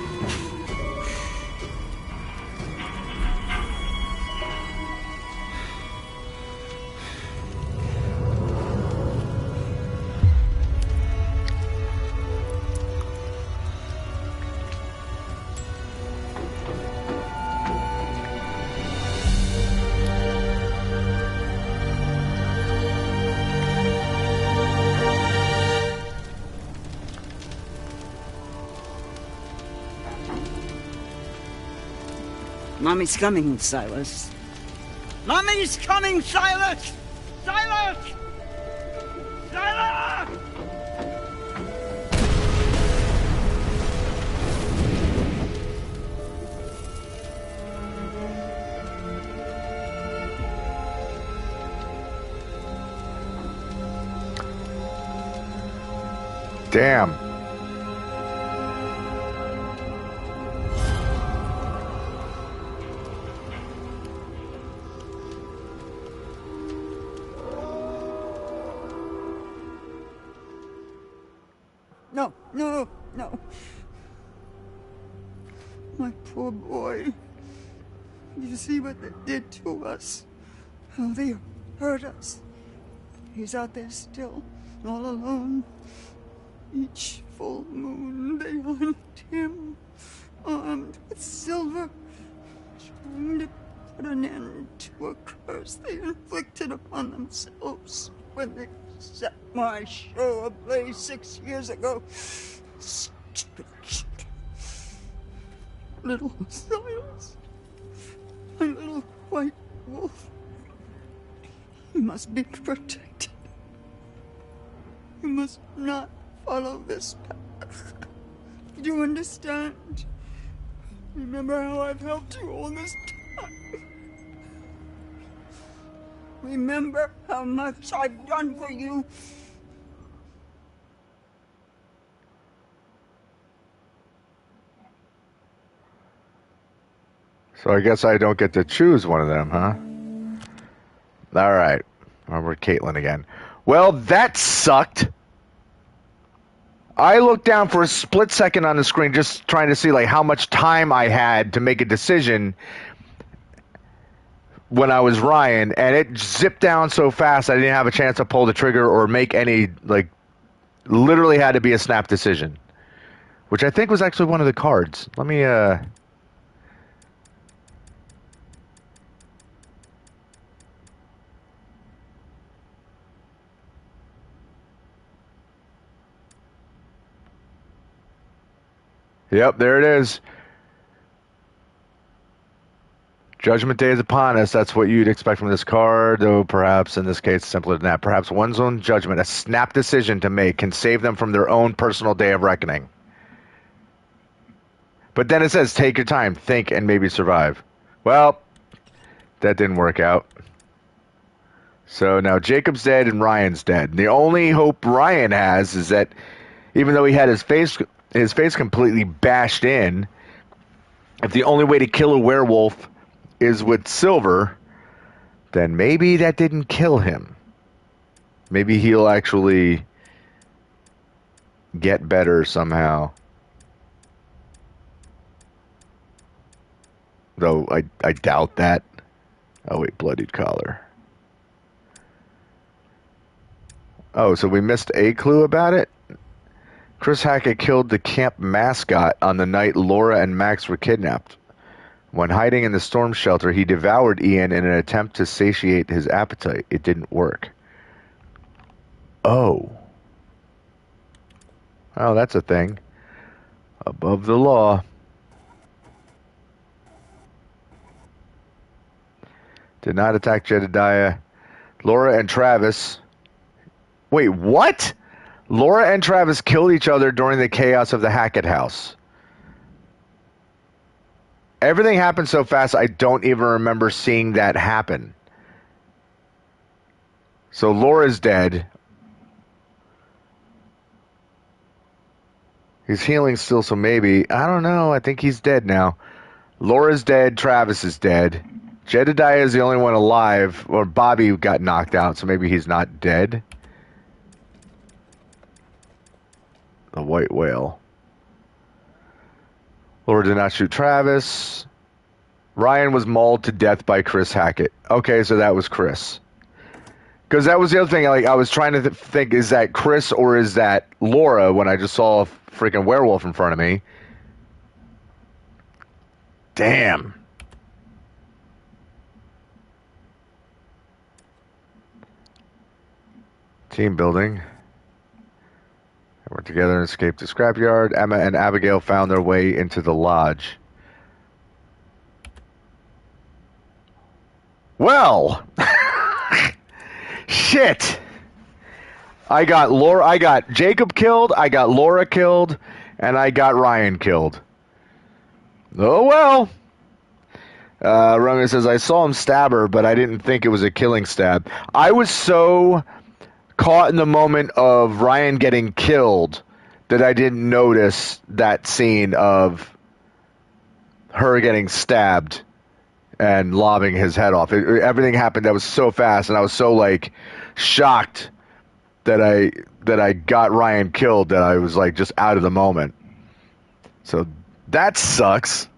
Mommy's coming, Silas. Mommy's coming, Silas! Silas! Silas! Damn. No, no, no. My poor boy. You see what they did to us? How they hurt us. He's out there still, all alone. Each full moon they hunt him, armed with silver, trying to put an end to a curse they inflicted upon themselves when they set my show ablaze 6 years ago. Stupid shit. Little Silas, my little white wolf, he must be protected. You must not follow this path. Do you understand? Remember how I've helped you all this time. Remember how much I've done for you. So I guess I don't get to choose one of them, huh? All right. We're Caitlin again. Well, that sucked. I looked down for a split second on the screen just trying to see like how much time I had to make a decision when I was Ryan, and it zipped down so fast I didn't have a chance to pull the trigger or make any, like, literally had to be a snap decision. Which I think was actually one of the cards. Let me, Yep, there it is. Judgment Day is upon us. That's what you'd expect from this card, though perhaps in this case simpler than that. Perhaps one's own judgment, a snap decision to make, can save them from their own personal day of reckoning. But then it says, take your time, think, and maybe survive. Well, that didn't work out. So now Jacob's dead and Ryan's dead. The only hope Ryan has is that even though he had his face completely bashed in, if the only way to kill a werewolf is with silver, then maybe that didn't kill him. Maybe he'll actually get better somehow. Though I doubt that. Oh wait, bloodied collar. Oh, so we missed a clue about it? Chris Hackett killed the camp mascot on the night Laura and Max were kidnapped. When hiding in the storm shelter, he devoured Ian in an attempt to satiate his appetite. It didn't work. Oh. Oh, that's a thing. Above the law. Did not attack Jedediah. Laura and Travis. Wait, what? Laura and Travis killed each other during the chaos of the Hackett house. Everything happened so fast, I don't even remember seeing that happen. So Laura's dead. He's healing still, so maybe. I don't know. I think he's dead now. Laura's dead. Travis is dead. Jedediah is the only one alive. Or Bobby got knocked out, so maybe he's not dead. The white whale. Laura did not shoot Travis. Ryan was mauled to death by Chris Hackett. Okay, so that was Chris. Because that was the other thing. Like, I was trying to think, is that Chris or is that Laura when I just saw a freaking werewolf in front of me? Damn. Team building. They worked together and escaped the scrapyard. Emma and Abigail found their way into the lodge. Well, shit. I got Jacob killed, I got Laura killed, and I got Ryan killed. Oh well. Romeo says, I saw him stab her, but I didn't think it was a killing stab. I was so caught in the moment of Ryan getting killed that I didn't notice that scene of her getting stabbed and lobbing his head off. Everything happened that was so fast, and I was so like shocked that I got Ryan killed that I was like just out of the moment. So that sucks.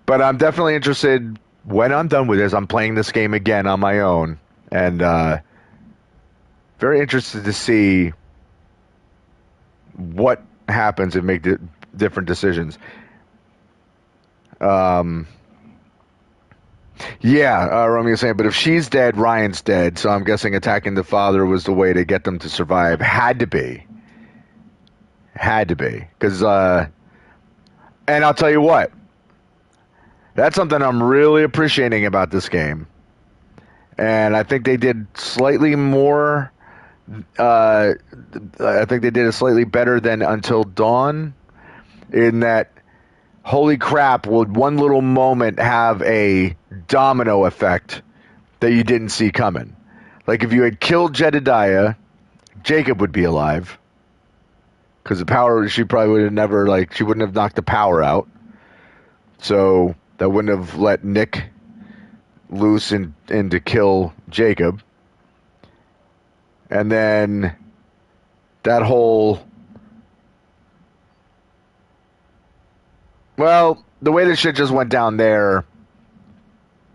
But I'm definitely interested when I'm done with this. I'm playing this game again on my own, and very interested to see what happens and make different decisions. Romeo's saying, but if she's dead, Ryan's dead. So I'm guessing attacking the father was the way to get them to survive. Had to be. Because, and I'll tell you what. That's something I'm really appreciating about this game. And I think they did slightly more. I think they did it slightly better than Until Dawn. In that, holy crap, would one little moment have a domino effect that you didn't see coming. Like if you had killed Jedediah, Jacob would be alive. Because the power, she probably would have never, like, she wouldn't have knocked the power out. So that wouldn't have let Nick loose in to kill Jacob. And then that whole... Well, the way this shit just went down there,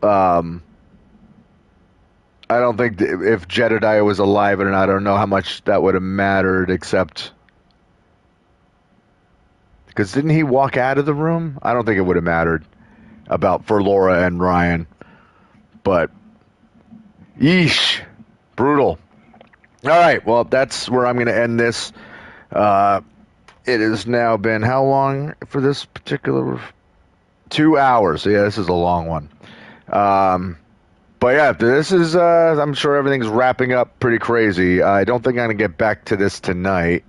I don't think if Jedediah was alive or not, I don't know how much that would have mattered, except... Because didn't he walk out of the room? I don't think it would have mattered for Laura and Ryan. But, yeesh, brutal. All right, well, that's where I'm going to end this. It has now been how long for this particular... 2 hours. Yeah, this is a long one. But yeah, this is... I'm sure everything's wrapping up pretty crazy. I don't think I'm going to get back to this tonight.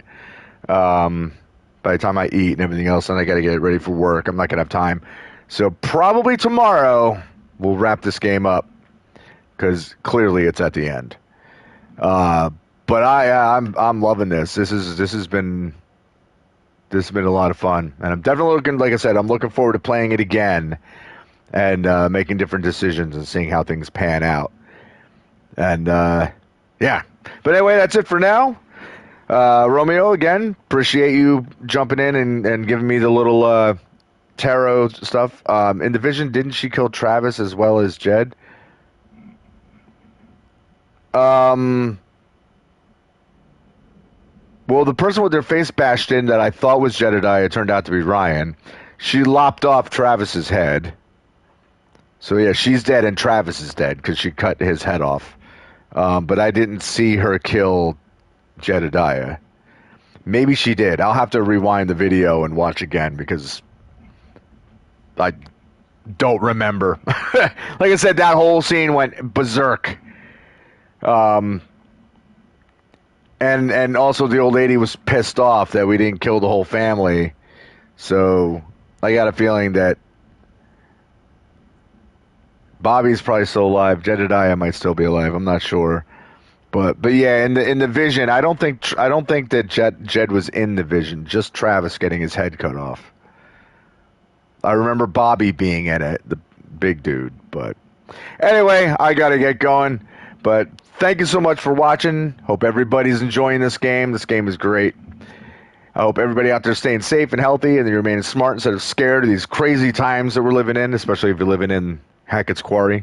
By the time I eat and everything else, and I got to get ready for work, I'm not going to have time. So probably tomorrow we'll wrap this game up because clearly it's at the end. But I'm loving this. This has been a lot of fun, and I'm definitely looking. Like I said, I'm looking forward to playing it again and making different decisions and seeing how things pan out. And yeah, but anyway, that's it for now. Romeo, again, appreciate you jumping in and giving me the little tarot stuff. In Division, didn't she kill Travis as well as Jed? Well, the person with their face bashed in that I thought was Jedediah turned out to be Ryan. She lopped off Travis's head. So yeah, she's dead and Travis is dead because she cut his head off. But I didn't see her kill Jedediah. Maybe she did. I'll have to rewind the video and watch again because I don't remember. Like I said, that whole scene went berserk. And also the old lady was pissed off that we didn't kill the whole family. So I got a feeling that Bobby's probably still alive. Jedediah might still be alive. I'm not sure. But yeah, in the vision, I don't think that Jed was in the vision. Just Travis getting his head cut off. I remember Bobby being in it, the big dude. But anyway, I gotta get going. But thank you so much for watching. Hope everybody's enjoying this game. This game is great. I hope everybody out there is staying safe and healthy and you're remaining smart instead of scared of these crazy times that we're living in, especially if you're living in Hackett's Quarry.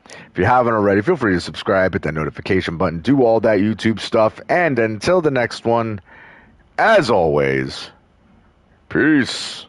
If you haven't already, feel free to subscribe, hit that notification button, do all that YouTube stuff. And until the next one, as always, peace.